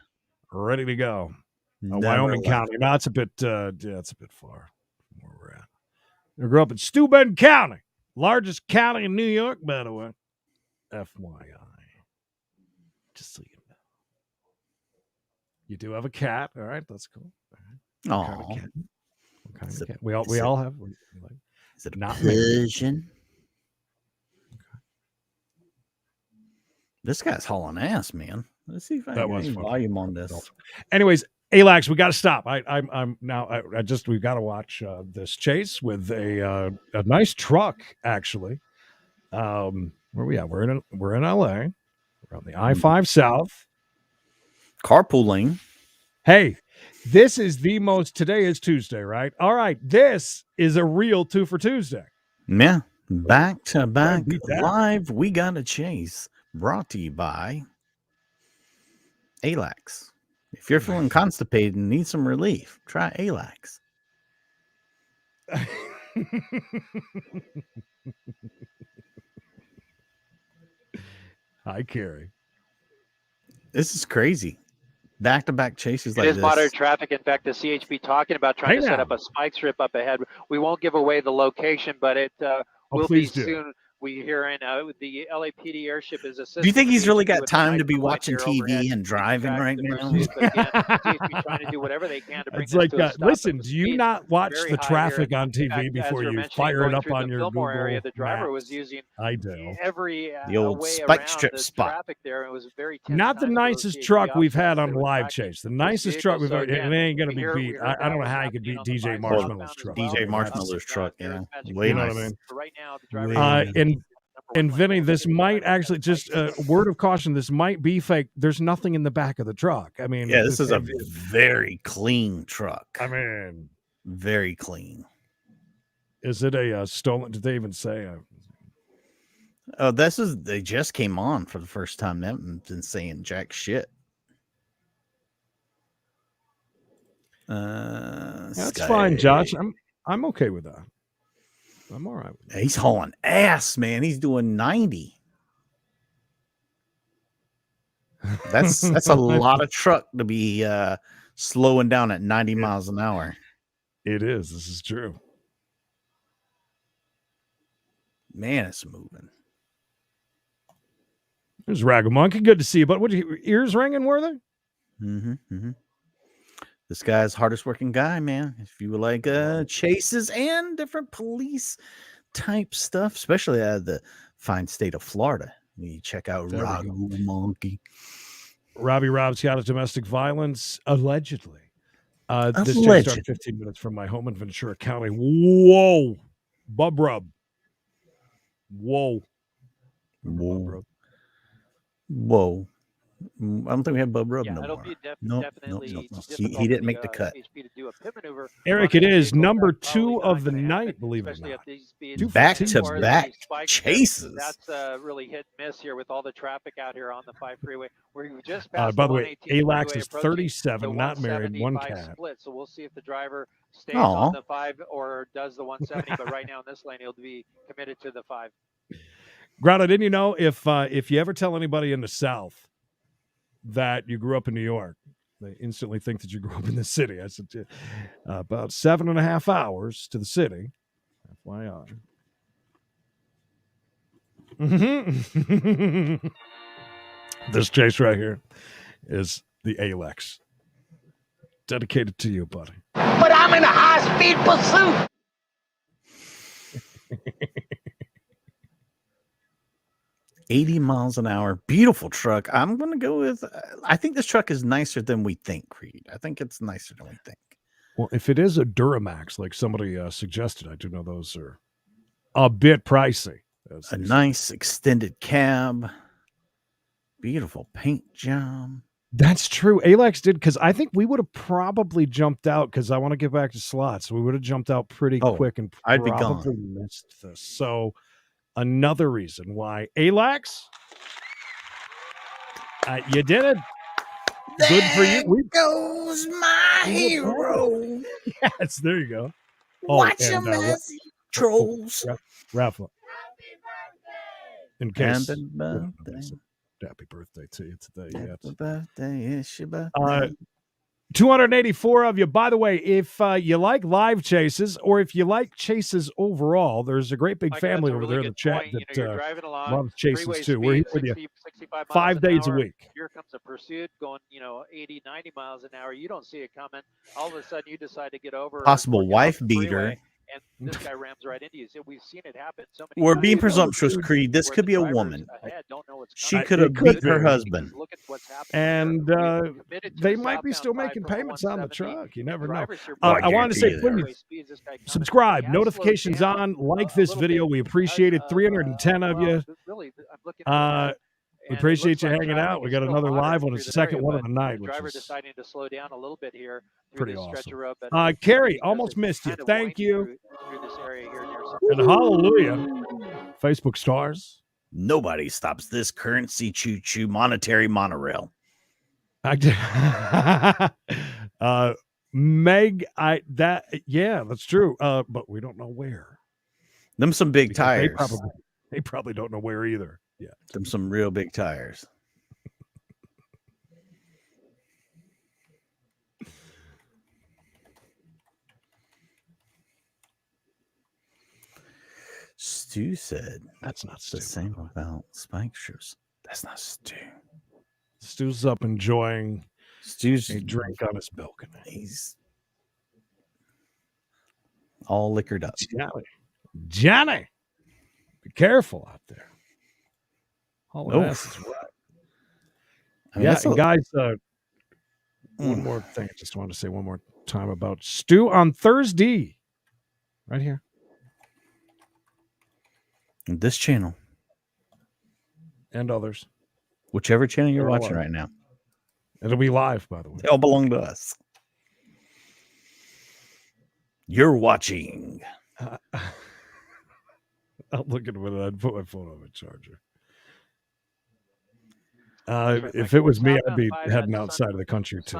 Ready to go. Wyoming County. No, it's a bit. It's a bit far from where we're at. I grew up in Steuben County. Largest county in New York, by the way. FYI. Just so you know. You do have a cat. All right, that's cool. Oh, what kind of cat? We all have. Is it not Persian? Okay. This guy's hauling ass, man. Let's see if I can get any volume on this. Anyways, Alax, we got to stop. I'm now. We've got to watch this chase with a nice truck. Actually, where we at? We're in LA. We're on the I-5 South. Carpooling. Hey, this is today is Tuesday, right? All right, this is a real 2 for Tuesday. Yeah, back to back live. We got a chase brought to you by Alax. If you're feeling constipated and need some relief, try Alax. Hi, Carrie. This is crazy. Back-to-back chases It like is this. moderate traffic. In fact, the CHP talking about trying to set up a spike strip up ahead. We won't give away the location, but it will be soon. We hear in the LAPD airship is assisting. Do you think he's really got with time to be watching TV and driving right now? But again, CHP trying to do whatever they can to bring It's this like, to a stop. listen, do you not watch the traffic on TV before you fire it up on your Google area? The driver Maps? was using I do. every the old way spike around strip the spot. traffic there. It was very tense Not the time for those nicest CHP truck we've had officers. on They were Live tracking Chase. The those nicest truck vehicles. we've So ever. again, It ain't going to we be heard beat. that I don't know was how you happening could beat on the DJ 5 Marshmallow's southbound as truck. well. DJ That's Marshmallow's truck, there yeah. is Magic Way You know what I nice. mean? For right now, the driver And Vinny, this might actually just word of caution. This might be fake. There's nothing in the back of the truck. I mean, Yeah, this is a very clean truck. I mean, very clean. Is it a stolen? Did they even say? Oh, they just came on for the first time. They haven't been saying jack shit. That's fine, Josh. I'm okay with that. I'm all right with that. He's hauling ass, man. He's doing 90. That's a lot of truck to be slowing down at 90 miles an hour. It is. This is true. Man, it's moving. There's Ragamonkey. Good to see you, but what your ears ringing, were they? Mm-hmm. This guy's hardest working guy, man. If you like chases and different police type stuff, especially out of the fine state of Florida, you check out Ragamonkey. Robbie Rob's got a domestic violence allegedly. This just started 15 minutes from my home in Ventura County. Whoa, Bub Rub. Whoa. I don't think we have Bub Rub no more. No. He didn't make the cut. Eric, it is number 2 of the night, believe it or not. Back-to-back chases. That's really hit and miss here with all the traffic out here on the 5 freeway. We're just past by the way, ALAX is 37, not married, one cat. Split, so we'll see if the driver stays on the 5 or does the 170. But right now in this lane, he'll be committed to the 5. Grotto, didn't you know if you ever tell anybody in the South that you grew up in New York, they instantly think that you grew up in the city? I said, about 7.5 hours to the city. FYI. Mm-hmm. This chase right here is the ALEX. Dedicated to you, buddy. But I'm in a high-speed pursuit. 80 miles an hour. Beautiful truck. I'm going to go with, I think this truck is nicer than we think, Creed. I think it's nicer than we think. Well, if it is a Duramax, like somebody suggested, I do know those are a bit pricey. A nice extended cab. Beautiful paint job. That's true. Alex did, because I think we would have probably jumped out, because I want to get back to slots. We would have jumped out pretty quick and I'd be probably gone. missed this. So another reason why Alex, you did it. Good for you. Goes my hero. Yes, there you go. Watch him as he trolls. Rafa. In case. Happy birthday to you today. Happy birthday. It's your birthday. 284 of you. By the way, if you like live chases or if you like chases overall, there's a great big family over there in the chat that loves chases too. We're here with you 5 days a week. Here comes a pursuit going, 80, 90 miles an hour. You don't see it coming. All of a sudden, you decide to get over. Possible wife beater. And this guy rams right into you. So we've seen it happen so many We're times. being presumptuous, Creed. This could be a woman. She could have beat her husband. And they might be still making payments on the truck. You never know. I wanted to say, please subscribe, notifications on, like this video. We appreciate it. 310 of you. We appreciate you hanging out. We got another live one. It's the second one of the night, which is deciding to slow down a little bit here. Pretty awesome. Carrie, almost missed you. Thank you. And hallelujah. Facebook stars. Nobody stops this currency choo-choo monetary monorail. Meg, that's true. But we don't know where. Them some big tires. They probably don't know where either. Yeah. Them some real big tires. Stu said That's not Stu. the same about spike strips. That's not Stu. Stu's up enjoying Stu's a drink on his balcony. He's all liquored up. Johnny, be careful out there. All of Oof. that's right. I mean, Yeah, that's and guys, one more thing. I just wanted to say one more time about Stu on Thursday. Right here. This channel. And others. Whichever channel you're They're all watching on. right now. It'll be live, by the way. They all belong to us. You're watching. I'll look at it when I put my phone on the charger. If it was me, I'd be heading outside of the country too.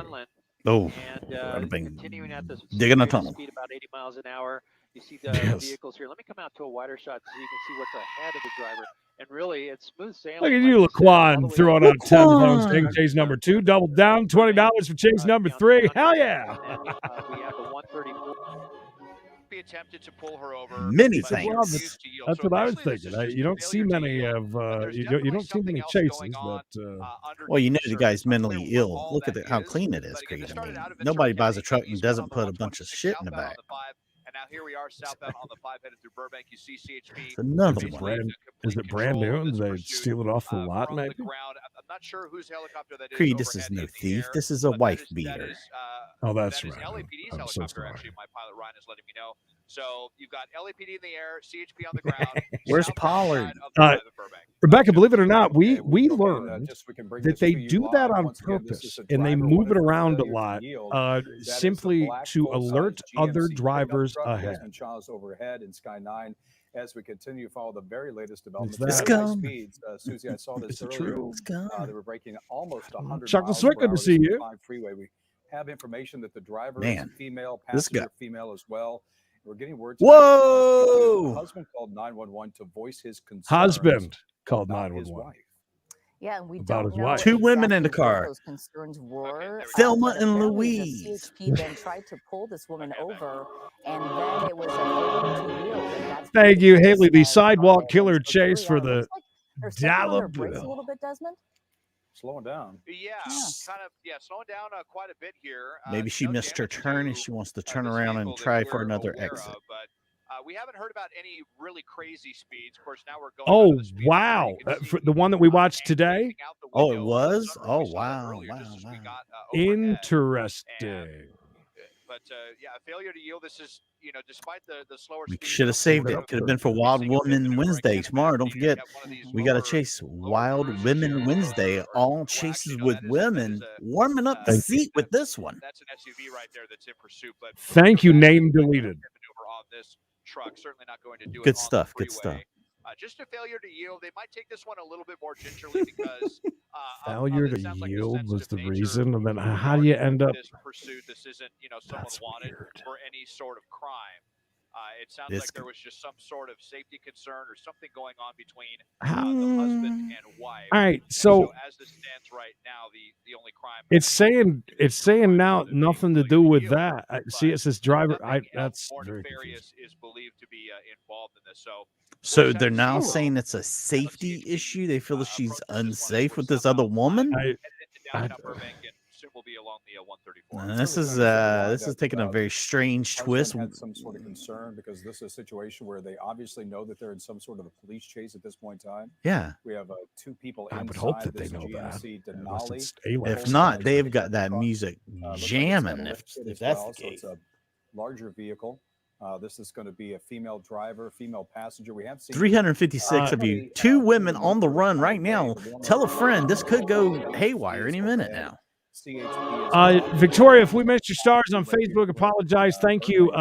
Oh, and I'd have been continuing at this digging a rate of tunnel. speed about 80 miles an hour. You see the vehicles here. Let me come out to a wider shot so you can see what's ahead of the driver. And really, it's smooth sailing. Look at you, Laquan, throwing out 10 votes. Taking chase number 2, double down, $20 for chase number 3. Hell yeah! We have the 134. Be attempted to pull her over. Many but things. she refused to yield. That's So what I was eventually this thinking. is just You don't failure see to many yield. of There's you definitely don't see something many else chases, going on, but Well, you know underneath the the guy's surface. mentally Unclear ill. what all Look at that how is, clean it is, but again, Creed. this I started mean, out of Ventura nobody buys a County, truck and eastbound doesn't on the put a bunch of 126, shit in the southbound on back. the 5, and now here we are southbound on the 5 headed through Burbank. You see CHP. It's another is it one. brand new? And This they pursuit, steal it off the lot, from maybe? the ground. I'm not sure whose helicopter that is. Creed, this is overhead no in the thief. air, This is a but wife that beater. is, Oh, that's that is right. LAPD's I'm so helicopter. sorry. Actually, my pilot Ryan is letting me know. So you've got LAPD in the air, CHP on the ground. Where's southbound Pollard? side of the 5 at Burbank. Rebecca, believe it or not, we Okay, learned just so we can bring that this they to you do that live. on Once again, this purpose, is a and they driver move it wanted for around a failure to lot, yield. That is a simply black to full-size alert other GMC pickup drivers truck. ahead. Desmond Chaw's overhead in Sky 9 as we continue to follow the very latest developments. that- Very high Scum. speeds. Susie, I saw this Is it earlier. true? They were breaking almost 100 Chuck the miles Swick, per good to hour. see This is you. the 5 freeway. We have information that the driver Man, is female, this guy. passenger female as well. We're getting words. Whoa! The husband called 911 to voice his concerns. Husband called about his 911. wife. Yeah, and we About don't his know wife. Two women in the exactly what car. those concerns were. Thelma but and apparently Louise. The CHP then tried to pull this woman over, and then it was a failure to yield. And that's Thank when you, the Haley. The police sidewalk started. killer And so here chase we for are. It the looks like they're stepping on their brakes a Dalaboo. little bit, Desmond. Slowing down. Yeah, kind of. Yeah, slowing down quite a bit here. Maybe she No missed her damage turn and to, she wants to turn this around and vehicle that try for we're another aware exit. of, but we haven't heard about any really crazy speeds. Of course, now we're going. Oh, under the speed wow. limit. You can For see, the one that we watched today? hanging out the Oh, it window. was? Sunroof, Oh, we saw that wow, earlier, wow, just as we wow. got, overhead. Interesting. But yeah, a failure to yield. This is, despite the slower We speed. should have saved it. Could have been for Wild Woman Wednesday tomorrow. Don't forget, we got to chase Wild Women Wednesday. All chases with women. Warming up the seat with this one. That's an SUV right there that's in pursuit. But Thank you, name deleted. maneuver on this truck. Certainly not going to do it Good on stuff. the Good stuff. freeway. Just a failure to yield. They might take this one a little bit more gingerly because Failure it to sounds like the yield was the sensitive nature reason, and then of how do you end up? this pursuit? This isn't, someone That's wanted weird. for any sort of crime. It sounds This like there was just some sort of safety concern or something going on between How- the husband and wife. All right, And so as this stands right now, the only crime it's saying now nothing to do with that. See, it says driver. nothing That's more very nefarious is believed to be involved in this. So So they're now saying it's a safety issue. They feel that she's unsafe with this other woman. downtown Burbank and soon will be along the 134. This is taking a very strange twist. Husband had some sort of concern because this is a situation where they obviously know that they're in some sort of a police chase at this point in time. Yeah. We have 2 people I inside would hope that they this know that. GMC Unless it's Denali. A-list. If not, they've got that music Looks like it's got jamming. a If lift kit as that's well, the so case. it's a larger vehicle. This is going to be a female driver, female passenger. We have seen 356 of you, 2 women on the run right now. Tell a friend. This could go haywire any minute now. Victoria, if we missed your stars on Facebook, apologize. Thank you,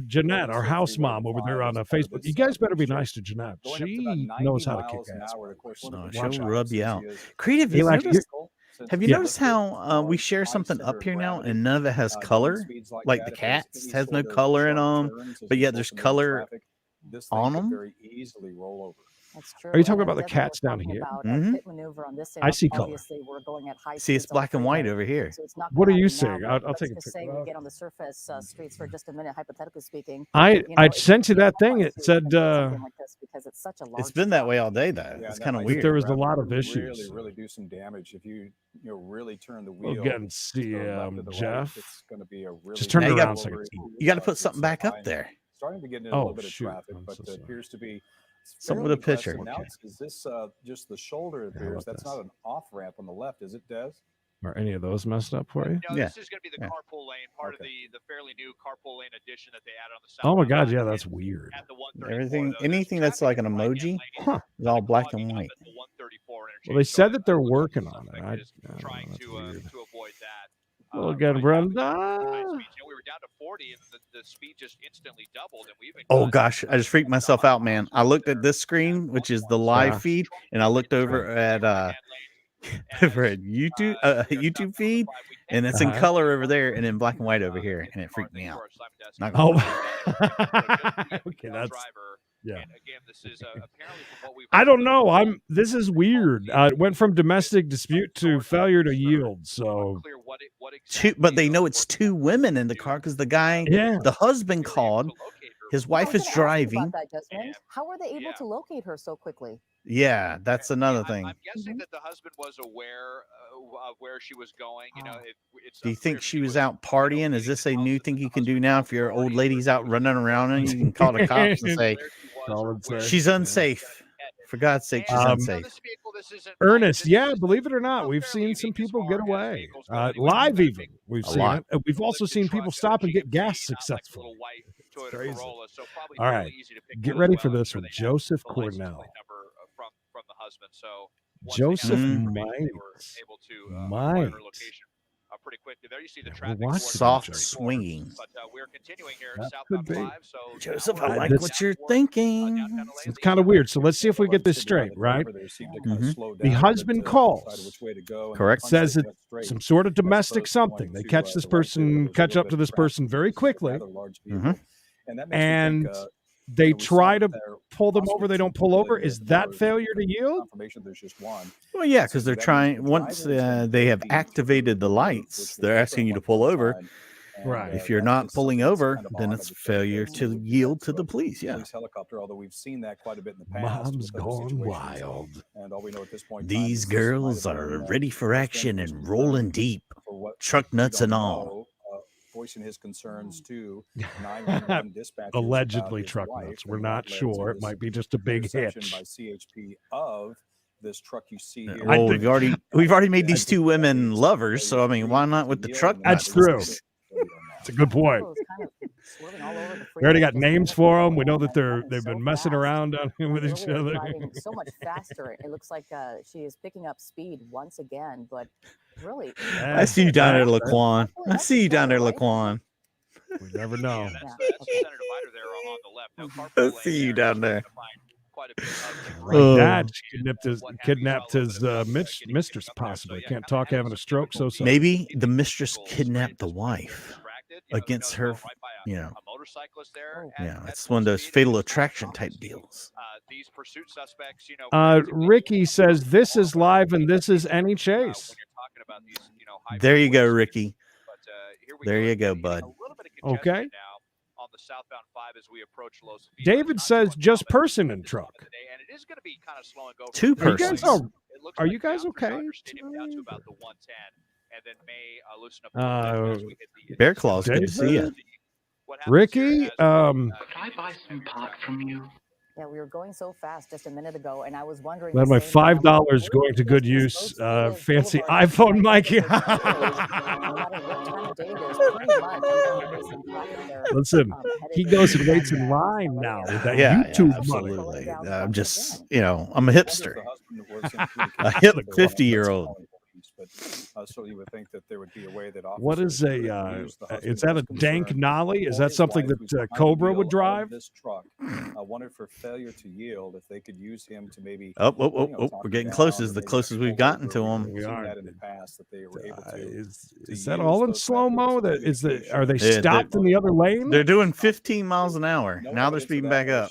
Jeanette, our house mom over there on Facebook. You guys better be nice to Jeanette. She knows how to kick ass. No, she'll rub you out. Creed, have you noticed how we share something up here now and none of it has color? Like the cats has no color in them, but yet there's color on them. Very easily roll over. That's true. Are you talking And about the then cats we're down talking here? about Mhm. a pit maneuver on this I end. see color. Obviously, we're going at high See, it's speeds on the black and white freeway, over here. so it's not What are gonna you happen now, saying? but I'll let's take a just picture. say we get on the surface streets for just a minute, hypothetically speaking. I you know, I it's sent you that really thing. fun It to said do something like this because it's such a large. It's been that way all day, though. Yeah, It's that kind of might weird. There was a grab lot you of issues. Really do some damage if you really turn the wheel. We'll get see to the left or the Jeff. Right, it's going to be a really Just turn Now it you around gotta- so I can see. You got to put something back up there. starting to get into a Oh, little bit of shoot. traffic, I'm but so it sorry. appears to be Something with a fairly picture. congested. Now, is this just the shoulder? It Yeah, how appears about that's this? not an off ramp on the left, is it, Des? Are any of those messed up for you? No, Yeah. this is going to be the Yeah. carpool lane, part of Okay. the fairly new carpool lane addition that they added on the south. Oh my God, yeah, that's weird. At the 134, Everything, though, there's anything that's like traffic an in the right-hand emoji lane. Huh. is all black and Clogging up white. at the 134 interchange, Well, they so said it that they're looks like working the on it. suspect is I don't know, trying that's weird. to avoid that. Well, again, by Brenda. having high speeds. We were down to 40, and the speed just instantly doubled, and we even Oh got gosh, I just freaked myself out, man. I looked at this screen, which is the live Yeah. feed, and I looked over at over at YouTube feed, and it's in color over there and in black and white over here, and it freaked me out. Not gonna Oh, okay, that's yeah. And again, this is apparently from what we've I don't know. This is weird. It went from domestic dispute to failure to yield. So, but they know it's two women in the car because the guy, yeah, the husband called. His wife is driving. About that, Desmond. How were they able to locate her so quickly? Yeah, that's another thing. I'm guessing that the husband was aware of where she was going. You know, it's Do you think she was out partying? Is this a new thing you can do now? If your old lady's out running around and you can call the cops and say she's unsafe. For God's sake, she's unsafe. Ernest, yeah, believe it or not, we've seen some people get away. Live even. We've seen it. We've also seen people stop and get gas successfully. It's crazy. All right, get ready for this one. Joseph Cornell. From the husband. So Joseph Might. Pretty quickly there. You see the traffic soft swinging. But we're continuing here That southbound could be. 5. So Joseph, I like what you're thinking. It's kind of weird. So let's see if we get this straight, right? The husband calls. Correct. Says it's some sort of domestic something. They catch this person, catch up to this person very quickly, and they try to pull them over. They don't pull over. Is that failure to yield? Well, yeah, because they're trying. Once they have activated the lights, they're asking you to pull over. Right. If you're not pulling over, then it's failure to yield to the police. Yeah. Helicopter, although we've seen that quite a bit in the past. Mom's gone wild. And all we know at this point, These girls are ready for action and rolling deep, truck nuts and all. Voicing his concerns to 911 dispatchers. Allegedly truck nuts. We're not sure. It might be just a big hitch. By CHP of this truck you see here. Well, we've already made these two women lovers, so I mean, why not with the truck nuts? That's true. It's a good point. We already got names for them. We know that they've been messing around with each other. Driving so much faster. It looks like she is picking up speed once again, but really. I see you down there, Laquan. I see you down there, Laquan. We never know. I see you down there. Dad kidnapped his mistress, possibly. Can't talk, having a stroke. So maybe the mistress kidnapped the wife against her. You know, yeah, it's one of those fatal attraction type deals. These pursuit suspects, you know. Ricky says this is live and this is any chase. There you go, Ricky. There you go, bud. Okay. On the southbound 5 as we approach Los Feliz. David says just person in truck. And it is going to be kind of slow and go. Two persons. Are you guys okay? Down to about the 110, and then may loosen up. As we hit the Bear Claws, good to see you. Ricky, Could I buy some pot from you? Yeah, we were going so fast just a minute ago, and I was wondering. Glad my $5 going to good use. Fancy iPhone, Mikey. Listen, he goes and waits in line now with that YouTube absolutely. I'm just, I'm a hipster, a hip 50-year-old. So you would think that there would be a way that. What is is that a dank nollie? Is that something that Cobra would drive? This truck wanted for failure to yield if they could use him to maybe. Oh, we're getting close. This is the closest we've gotten to him. We are. In the past that they were able to. Is that all in slow mo? Are they stopped in the other lane? They're doing 15 miles an hour. Now they're speeding back up.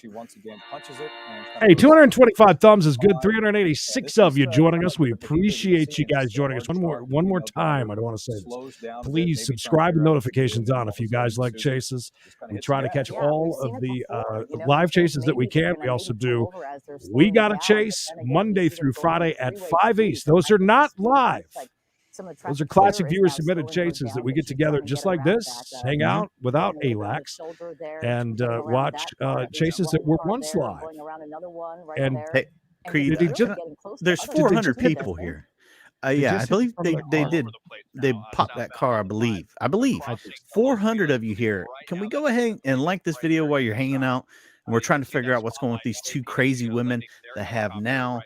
Hey, 225 thumbs is good. 386 of you joining us. We appreciate you guys joining us. One one more time, I don't want to say this. Please subscribe and notifications on if you guys like chases. We try to catch all of the live chases that we can. We also do We Got a Chase Monday through Friday at 5 East. Those are not live. Those are classic viewer submitted chases that we get together just like this, hang out without ALAX, and watch chases that were once live. And Hey, Creed, there's 400 people here. Yeah, I believe they popped that car. I believe 400 of you here. Can we go ahead and like this video while you're hanging out? And we're trying to figure out what's going on with these two crazy women that have now,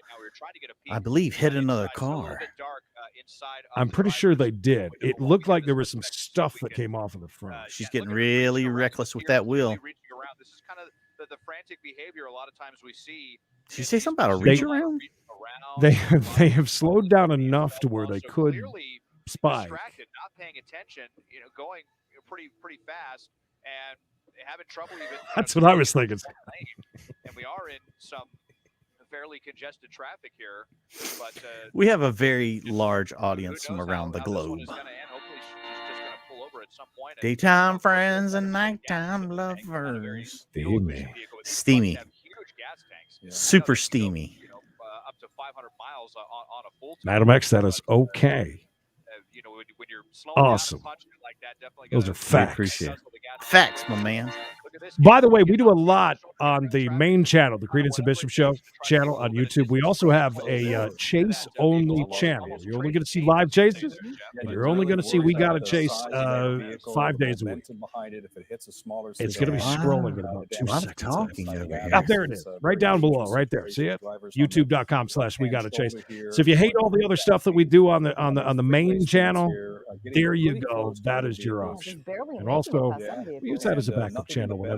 I believe, hit another car. I'm pretty sure they did. It looked like there was some stuff that came off of the front. She's getting really reckless with that wheel. This is kind of the frantic behavior a lot of times we see. Did you say something about a reach around? They have slowed down enough to where they could spike. Distracted, not paying attention, going pretty fast and having trouble even. That's what I was thinking. And we are in some fairly congested traffic here, but we have a very large audience from around the globe. Daytime friends and nighttime lovers. Steamy. Super steamy. Up to 500 miles on a full. Madam X, that is okay. When you're slowing awesome. down like that, definitely those are facts. Appreciate it. Facts, my man. By the way, we do a lot on the main channel, the Creedence and Bishop Show channel on YouTube. We also have a chase-only channel. You're only going to see live chases, and you're only going to see We Got a Chase 5 days a week. It's going to be scrolling in about 2 seconds. Talking over here. Out there it is, right down below, right there. See it? YouTube.com/We Got a Chase. So if you hate all the other stuff that we do on the main channel, there you go. That is your option. And also, we use that as a backup channel whenever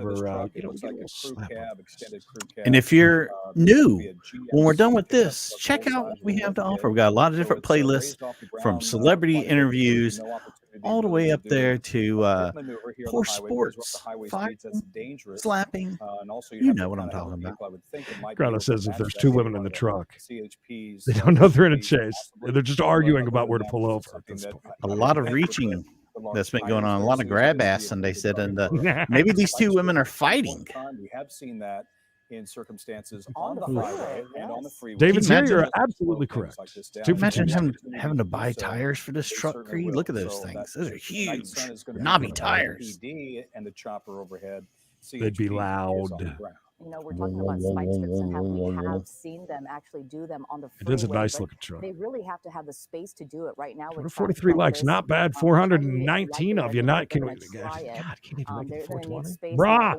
and if you're new, when we're done with this, check out what we have to offer. We've got a lot of different playlists, from celebrity interviews all the way up there to poor sports, fighting, slapping. You know what I'm talking about. Grana says if there's two women in the truck, they don't know they're in a chase. They're just arguing about where to pull over at this point. A lot of reaching that's been going on, a lot of grab ass, and they said, and maybe these two women are fighting. We have seen that in circumstances on the highway and on the freeway. David, you're absolutely correct. Imagine having to buy tires for this truck, Creed. Look at those things; those are huge, knobby tires. And the chopper overhead. They'd be loud. We're talking about spike strips and how we have seen them actually do them on the freeway. It is a nice looking truck. They really have to have the space to do it right now. 43 likes, not bad. 419 of you. Not can we? God, can't even make it 420. Brah!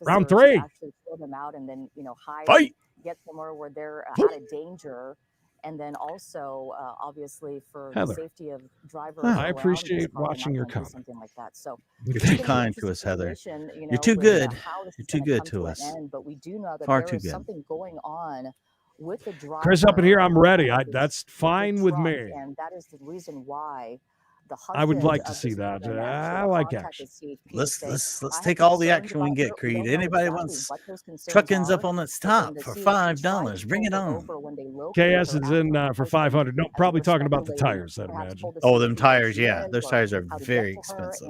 Round 3. Actually throw them out and then hide. Fight! Get somewhere where they're out of danger. And then also, obviously, for the safety of drivers. I appreciate watching your comment. Something like that. So you're too kind to us, Heather. You're too good. You're too good to us. But we do know that far there too is good. something going on with the driver. Chris up in here, I'm ready. That's fine with me. And that is the reason why. I would like to see that. I like action. Let's take all the action we can get, Creed. Anybody wants truck ends up on the top for $5? Bring it on. KS is in for 500. No, probably talking about the tires, I'd imagine. Oh, them tires, yeah. Those tires are very expensive.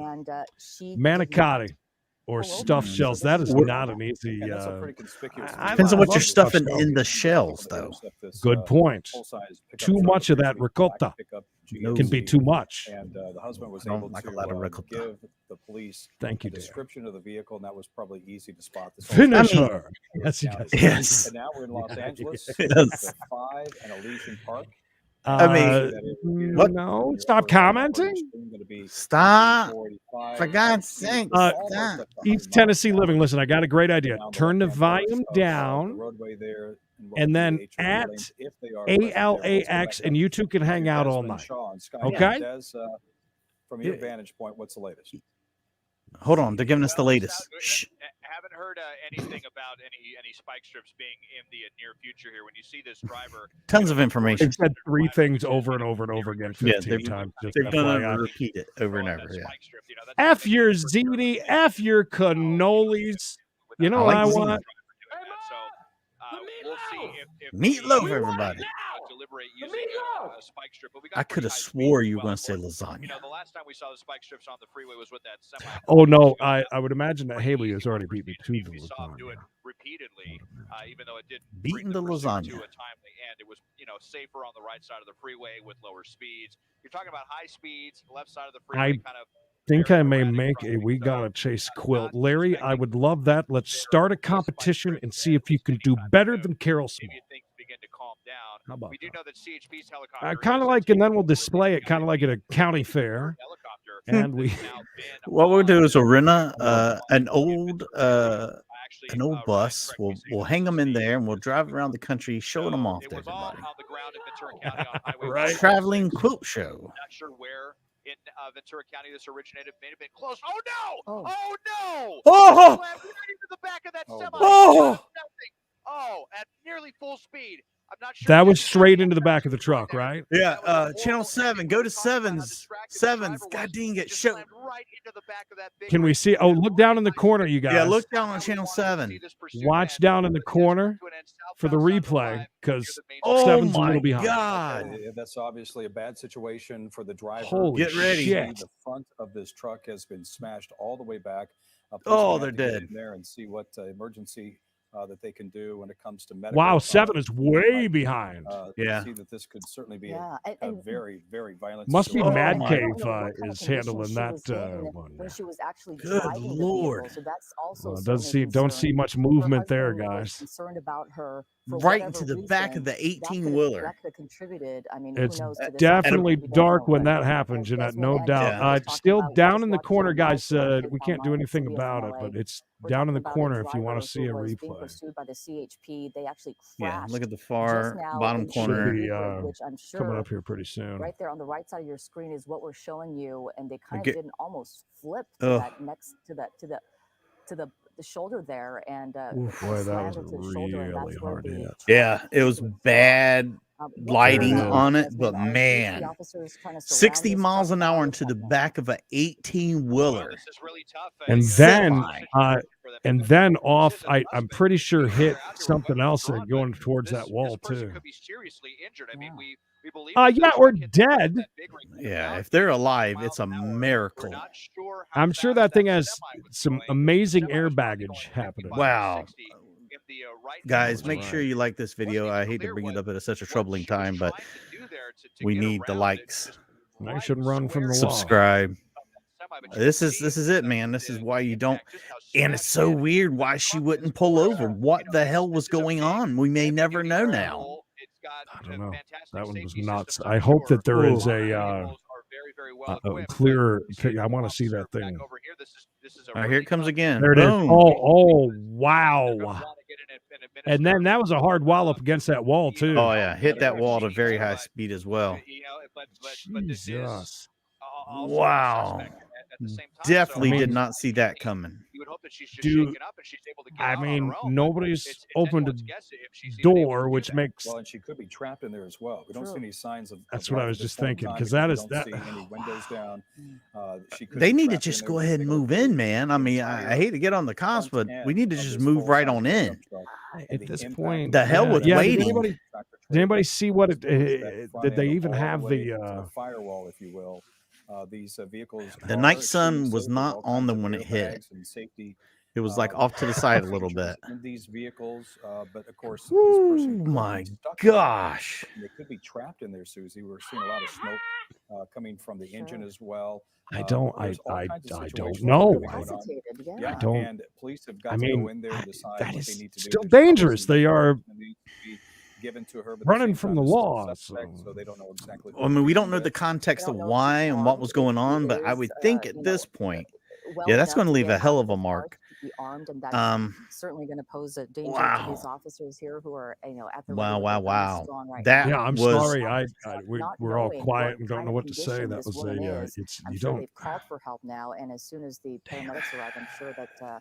Manicotti or stuffed shells. That is not an easy. Depends on what you're stuffing in the shells, though. Good point. Too much of that ricotta can be too much. And the husband was I able don't like to a lot of ricotta. give the police a description of the vehicle, and that was probably easy to spot. Finish her. Yes, he does. Yes. And now we're in Los Angeles. Yes. 5 and Elysian Park. What? No, stop commenting. Stop. For God's sake. East Tennessee Living. Listen, I got a great idea. Turn the volume down, and then at ALAX, and you two can hang out all night. Okay? From your vantage point, what's the latest? Hold on. They're giving us the latest. Shh. Haven't heard anything about any spike strips being in the near future here. When you see this driver, tons of information. They've said 3 things over and over and over again 15 times. They're going to repeat it over and over. Yeah. F your ziti, F your cannolis. You know what I want? We'll see if Meatloaf, everybody. deliberate using a spike strip. But we got I could have swore you were going to say lasagna. You know, the last time we saw the spike strips on the freeway was with that semi. Oh no, I would imagine that Haley has already beat me to the We saw him do it lasagna. repeatedly, even though it didn't Beating bring the the pursuit lasagna. to a timely end. It was, you know, safer on the right side of the freeway with lower speeds. You're talking about high speeds, left side of the freeway, kind of. Think I may make a We Gotta Chase quilt. Larry, I would love that. Let's start a competition and see if you can do better than Carol Small. Things begin to calm down. How about we do that? know that CHP's helicopter. I kind of like, and then we'll display it kind of like at a county fair. And we What we'll do is we'll rent an old bus. We'll hang them in there and we'll drive around the country showing them off to everybody. Right. Traveling quilt show. Not sure where in Ventura County this originated. May have been close. Oh no! Oh no! Oh! Right into the back of that semi. Oh! Oh, at nearly full speed. I'm not sure. That was straight into the back of the truck, right? Yeah, channel 7. Go to 7's. 7's. God dang it. Show. Right into the back of that big. Can we see? Oh, look down in the corner, you guys. Yeah, look down on channel 7. Watch down in the corner for the replay because Oh 7's a my little behind. God. That's obviously a bad situation for the driver. Holy Get ready. shit. The front of this truck has been smashed all the way back. Oh, Policemen they're have to get dead. in there and see what emergency that they can do when it comes to medical. Wow, 7 is way behind. Yeah. See that this could certainly be Yeah, a very, very violent. Must be situation. Mad I Cave don't know what kind of is condition handling she that was in one. when she was actually Good driving the Lord. vehicle, so that's also Don't certainly a see concern. much Her movement there, husband was guys. concerned about her for Right whatever into the back reason. of the That could have 18-wheeler. contributed. I mean, It's who knows to this definitely accident? We don't dark know, when but that happens, as Jeanette, when no Andy doubt. was talking Still about, we down just in the watched corner, it guys. live We can't do online at anything CBS about it, LA. but it's We're down in talking the about a corner if you want driver to see a who was being replay. pursued by the CHP. They actually Yeah, crashed look at the just far now bottom into corner. Should be Newburgh, which I'm coming sure up here pretty soon. right there on the right side of your screen is what we're showing you, and they kind of get- did an almost flip to Ugh. that next to the shoulder there, and Oof, kind of boy, that slammed was a into the shoulder, and really that's where hard the hit. truck Yeah, it was came from. bad lighting There it is. on it, As we but all see, man, the officers trying to surround 60 this miles truck an now hour with into the that back of an 18-wheeler. This is really tough. And then off, I'm pretty sure hit something else going towards that wall too. Could be seriously injured. I mean, we believe. Yeah, or dead. Yeah, if they're alive, it's a miracle. I'm sure that thing has some amazing air baggage happening. Wow. Guys, make sure you like this video. I hate to bring it up at such a troubling time, but we need the likes. I shouldn't run from the law. Subscribe. This is it, man. This is why you don't. And it's so weird why she wouldn't pull over. What the hell was going on? We may never know now. I don't know. That one was nuts. I hope that there is a clear picture. I want to see that thing. All right, here it comes again. There it is. Boom. Oh, wow. And then that was a hard wallop against that wall, too. Oh, yeah. Hit that wall at a very high speed as well. Jesus. Wow. Definitely did not see that coming. Dude, I mean, nobody's opened a door, which makes. Well, and she could be trapped in there as well. We don't see any signs of. That's what I was just thinking, because that is that. See any windows down. They need to just go ahead and move in, man. I mean, I hate to get on the cops, but we need to just move right on in. At this point, the hell with waiting. Did anybody see what it? Did they even have the firewall, if you will? These vehicles. The night sun was not on them when it hit. It was like off to the side a little bit. In these vehicles, but of course, oh my gosh! They could be trapped in there, Susie. We're seeing a lot of smoke coming from the engine as well. I don't know. Yeah, I don't. And police have got to go in there and decide that what is they need to do. still dangerous. They are given to her, but running from the law. So they don't know exactly. I mean, we don't know the context of why and what was going on, but I would think at this point, yeah, that's going to leave a hell of a mark. Certainly going to pose a danger wow. to these officers here who are, at the wow. right that now. I'm was, sorry. We're all quiet and don't know what to say. That was I'm sure they've called for help now, and as soon as the paramedics arrive, I'm sure that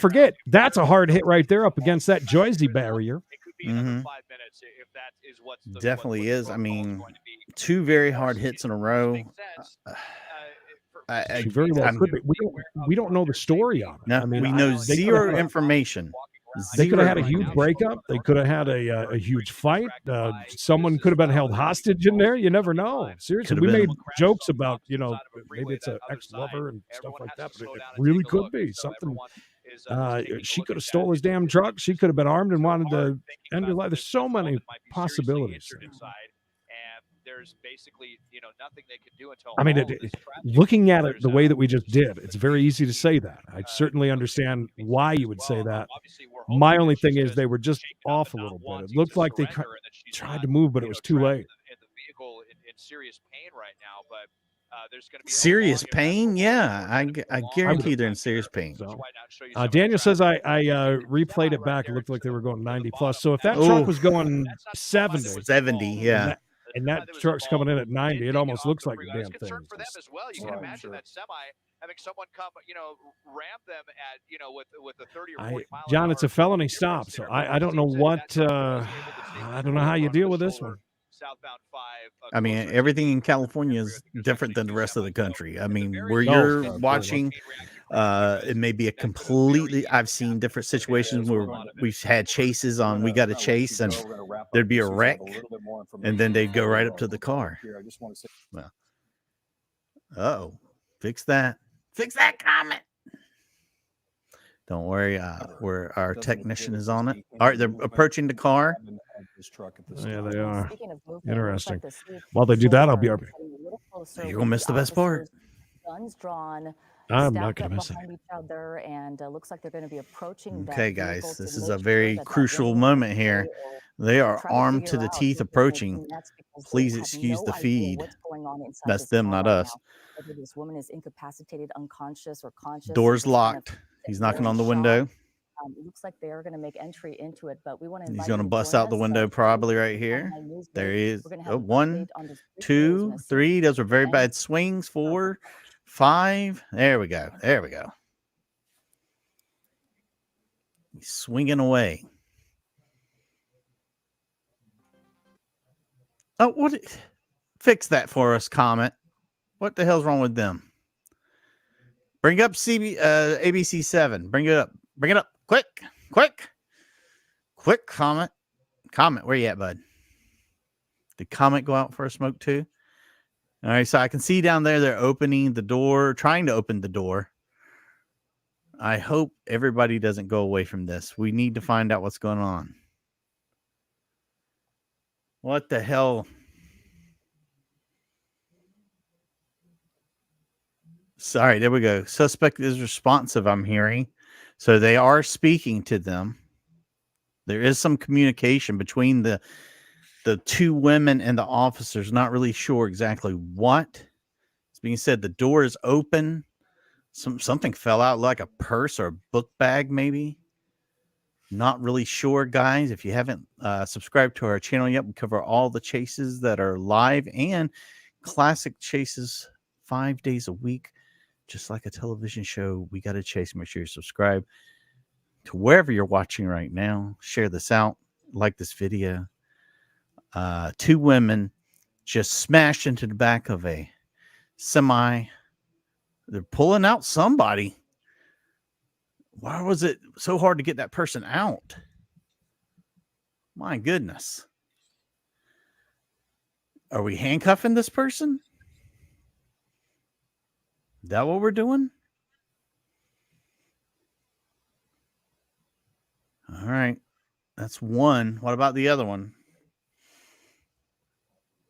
forget, that's a hard hit right there up against that Jersey barrier. It could be another 5 minutes if that is what's the Definitely what is. the I protocol is mean, going to be. 2 very hard hits in a row. Makes sense. She very well could be. We don't know the story on it. No, I mean, we know they could have zero had- information. They could have had a Zero huge breakup. They could have had a huge fight. Someone could have been held hostage in there. You never know. Seriously, Could we have made been. jokes about, maybe it's an ex-lover and stuff like that, but it really could be something. She could have stole his damn truck. She could have been armed and wanted to end her life. There's so many possibilities. There's basically, nothing they can do until I mean, all of this traffic looking at it clears the way out. that we just did, it's very easy to say that. I certainly understand why you would say that. My only thing is they were just off a little bit. It looked like they tried to move, but it was too late. And the vehicle in serious pain right now. But there's going to be serious pain. Yeah, I guarantee they're in serious pain. So, Daniel says I replayed it back. It looked like they were going 90 plus. So if that truck was going 70, yeah, and that truck's coming in at 90, it almost looks like the damn thing. For them as well. You can imagine that semi having someone come, ram them at, with a 30 or 40 mile John, it's a felony stop, so I don't know what I don't know how you deal with this one. Southbound 5. I mean, everything in California is different than the rest of the country. I mean, where you're watching, it may be a completely. I've seen different situations where we've had chases on. We got a chase, and there'd be a wreck, and then they'd go right up to the car. Well, oh, fix that comment. Don't worry, where our technician is on it. All right, they're approaching the car. Yeah, they are. Interesting. While they do that, I'll be up. You're gonna miss the best part. Guns drawn. I'm not gonna miss it. Each other, and looks like they're going to be approaching. Okay, guys, this is a very crucial moment here. They are armed to the teeth approaching. Please excuse the feed. That's them, not us. Whether this woman is incapacitated, unconscious, or conscious. Door's locked. He's knocking on the window. It looks like they're going to make entry into it, but we want to. He's going to bust out the window probably right here. There he is. Oh, 1, 2, 3. Those were very bad swings. 4, 5. There we go. There we go. He's swinging away. Oh, what? Fix that for us, comment. What the hell's wrong with them? Bring up ABC 7. Bring it up. Bring it up. Quick comment. Comment. Where you at, bud? Did comment go out for a smoke too? All right, so I can see down there they're opening the door, trying to open the door. I hope everybody doesn't go away from this. We need to find out what's going on. What the hell? Sorry, there we go. Suspect is responsive, I'm hearing. So they are speaking to them. There is some communication between the two women and the officers. Not really sure exactly what. It's being said the door is open. Something fell out like a purse or a book bag, maybe. Not really sure, guys. If you haven't subscribed to our channel yet, we cover all the chases that are live and classic chases 5 days a week. Just like a television show, we got to chase. Make sure you subscribe to wherever you're watching right now. Share this out. Like this video. Two women just smashed into the back of a semi. They're pulling out somebody. Why was it so hard to get that person out? My goodness. Are we handcuffing this person? Is that what we're doing? All right. That's one. What about the other one?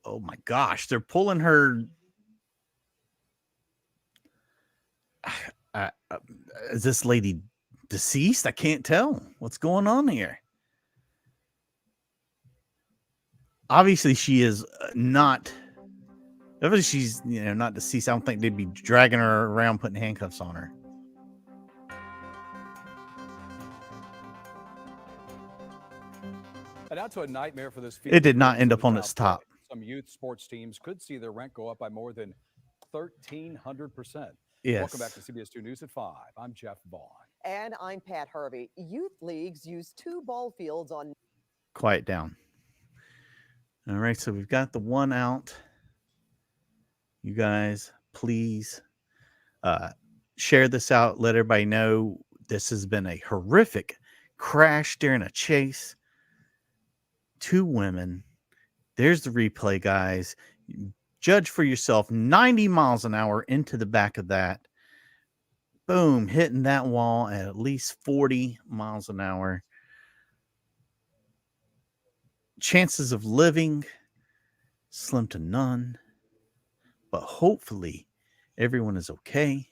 Oh my gosh. They're pulling her. Is this lady deceased? I can't tell. What's going on here? Obviously, she is not. Obviously, she's not deceased. I don't think they'd be dragging her around, putting handcuffs on her. And out to a nightmare for this field. It did not end up on its top. Some youth sports teams could see their rent go up by more than 1,300%. Yes. Welcome back to CBS 2 News at 5. I'm Jeff Vaughn. And I'm Pat Harvey. Youth leagues use 2 ball fields on. Quiet down. All right, so we've got the one out. You guys, please share this out. Let everybody know this has been a horrific crash during a chase. 2 women. There's the replay, guys. Judge for yourself. 90 miles an hour into the back of that. Boom, hitting that wall at least 40 miles an hour. Chances of living, slim to none. But hopefully, everyone is okay.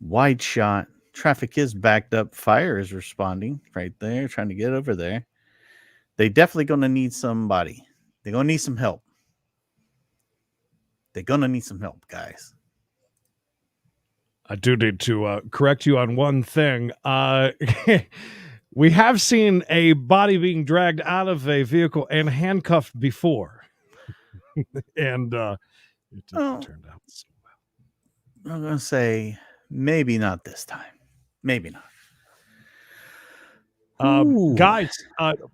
Wide shot. Traffic is backed up. Fire is responding right there, trying to get over there. They definitely going to need somebody. They're gonna need some help. They're gonna need some help, guys. I do need to correct you on one thing. We have seen a body being dragged out of a vehicle and handcuffed before. And it didn't turn out so well. I'm going to say maybe not this time. Maybe not. Guys,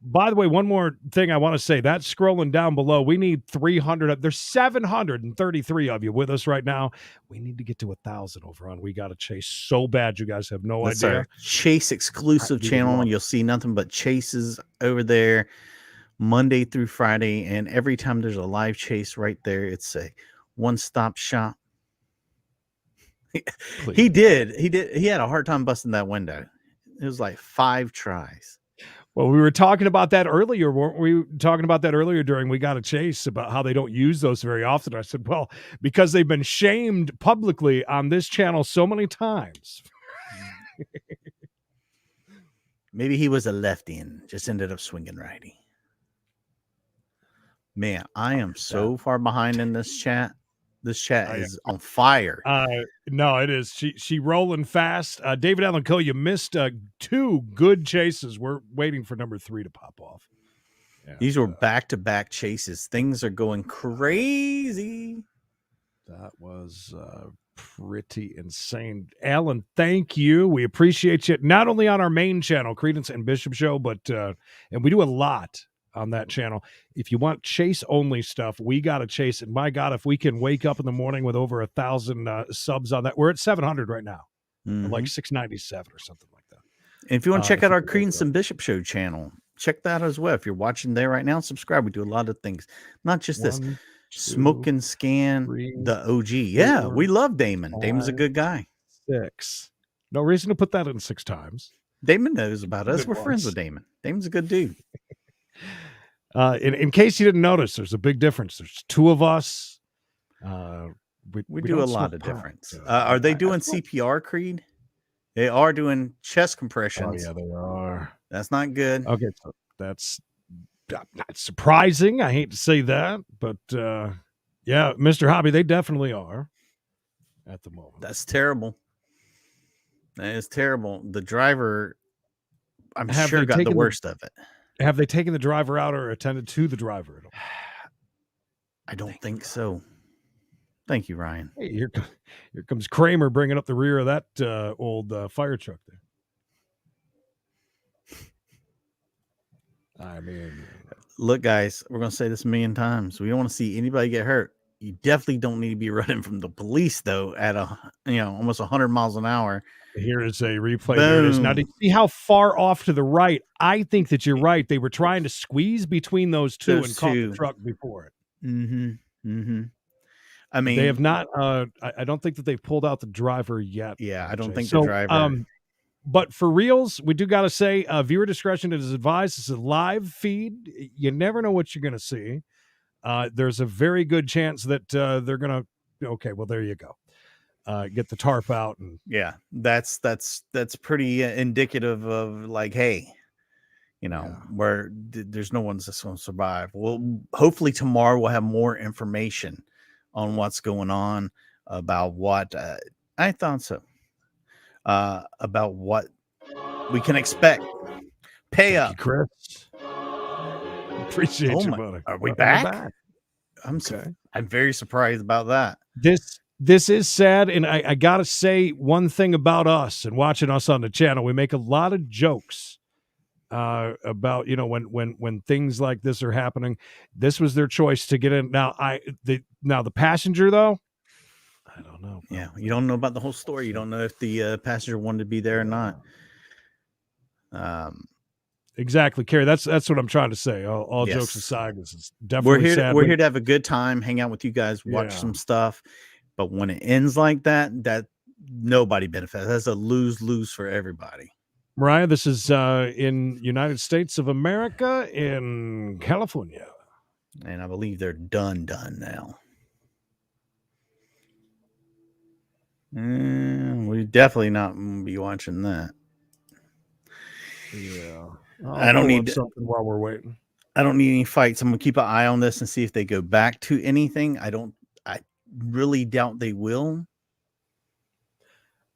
by the way, one more thing I want to say. That's scrolling down below. We need 300. There's 733 of you with us right now. We need to get to 1,000 over on We Gotta Chase so bad. You guys have no That's idea. our Chase exclusive channel. You'll see nothing but chases over there Monday through Friday. And every time there's a live chase right there, it's a one-stop shop. He had a hard time busting that window. It was like 5 tries. Well, we were talking about that earlier, weren't we? Talking about that earlier during We Gotta Chase, about how they don't use those very often. I said, well, because they've been shamed publicly on this channel so many times. Maybe he was a lefty and just ended up swinging righty. Man, I am so far behind in this chat. This chat is on fire. No, it is. She rolling fast. David Allen Coe, you missed 2 good chases. We're waiting for number 3 to pop off. Yeah, these were back-to-back chases. Things are going crazy. That was pretty insane. Alan, thank you. We appreciate you. Not only on our main channel, Creedence and Bishop Show, but and we do a lot on that channel. If you want chase only stuff, We Gotta Chase. And my God, if we can wake up in the morning with over 1,000 subs on that, we're at 700 right now, like 697 or something like that. And if you want to check out our Creedence and Bishop Show channel, check that as well. If you're watching there right now, subscribe. We do a lot of things, not just this. Smoke and Scan, the OG. Yeah, we love Damon. Damon's a good guy. 6. No reason to put that in 6 times. Damon knows about us. We're friends with Damon. Damon's a good dude. In case you didn't notice, there's a big difference. There's 2 of us. We do a lot of difference. Are they doing CPR, Creed? They are doing chest compressions. Oh, yeah, they are. That's not good. Okay, so that's not surprising. I hate to say that, but yeah, Mr. Hobby, they definitely are at the moment. That's terrible. That is terrible. The driver, I'm sure, got the worst of it. Have they taken the driver out or attended to the driver? I don't think so. Thank you, Ryan. Hey, here comes Kramer bringing up the rear of that old fire truck there. I mean, look, guys, we're going to say this a million times. We don't want to see anybody get hurt. You definitely don't need to be running from the police, though, at almost 100 miles an hour. Here is a replay. There it is. Now, do you see how far off to the right? I think that you're right. They were trying to squeeze between those two and caught the truck before it. I mean, they have not. I don't think that they've pulled out the driver yet. Yeah, I don't think the driver. But for reals, we do got to say, viewer discretion is advised. It's a live feed. You never know what you're going to see. There's a very good chance that they're going to. Okay, well, there you go. Get the tarp out, and yeah, that's pretty indicative of like, hey, where there's no one's just going to survive. Well, hopefully tomorrow we'll have more information on what's going on about what I thought so. About what we can expect. Pay up, Chris. Appreciate you, buddy. Are we back? I'm very surprised about that. This is sad, and I gotta say one thing about us and watching us on the channel. We make a lot of jokes about when things like this are happening. This was their choice to get in. Now the passenger though, I don't know. Yeah, you don't know about the whole story. You don't know if the passenger wanted to be there or not. Exactly, Kerry. That's what I'm trying to say. All yes. Jokes aside, this is definitely sad. We're here to have a good time, hang out with you guys, watch some stuff. But when it ends like that nobody benefits. That's a lose-lose for everybody. Mariah, this is in United States of America, in California. And I believe they're done now. We definitely not be watching that. Yeah. I don't need something while we're waiting. I don't need any fights. I'm gonna keep an eye on this and see if they go back to anything. I really doubt they will.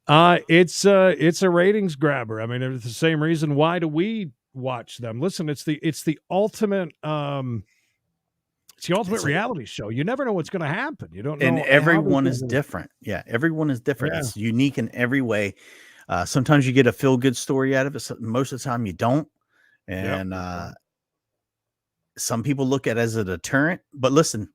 It's a ratings grabber. I mean, it's the same reason. Why do we watch them? Listen, it's the ultimate reality show. You never know what's going to happen. You don't know. And everyone is different. Yeah, everyone is different. Yeah. It's unique in every way. Sometimes you get a feel good story out of it. Most of the time you don't. And some people look at it as a deterrent. But listen,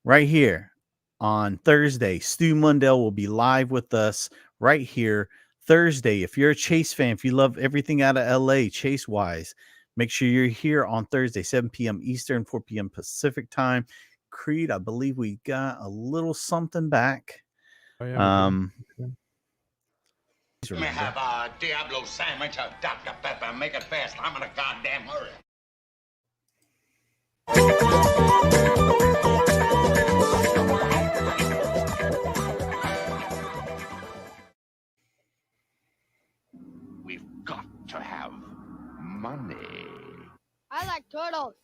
right here on Thursday, Stu Mundell will be live with us right here Thursday. If you're a Chase fan, if you love everything out of LA Chase wise, make sure you're here on Thursday, 7 p.m. Eastern, 4 p.m. Pacific time. Creed, I believe we got a little something back. Oh, yeah, let me have a Diablo sandwich, a Dr. Pepper, make it fast. I'm in a goddamn hurry. We've got to have money. I like turtles.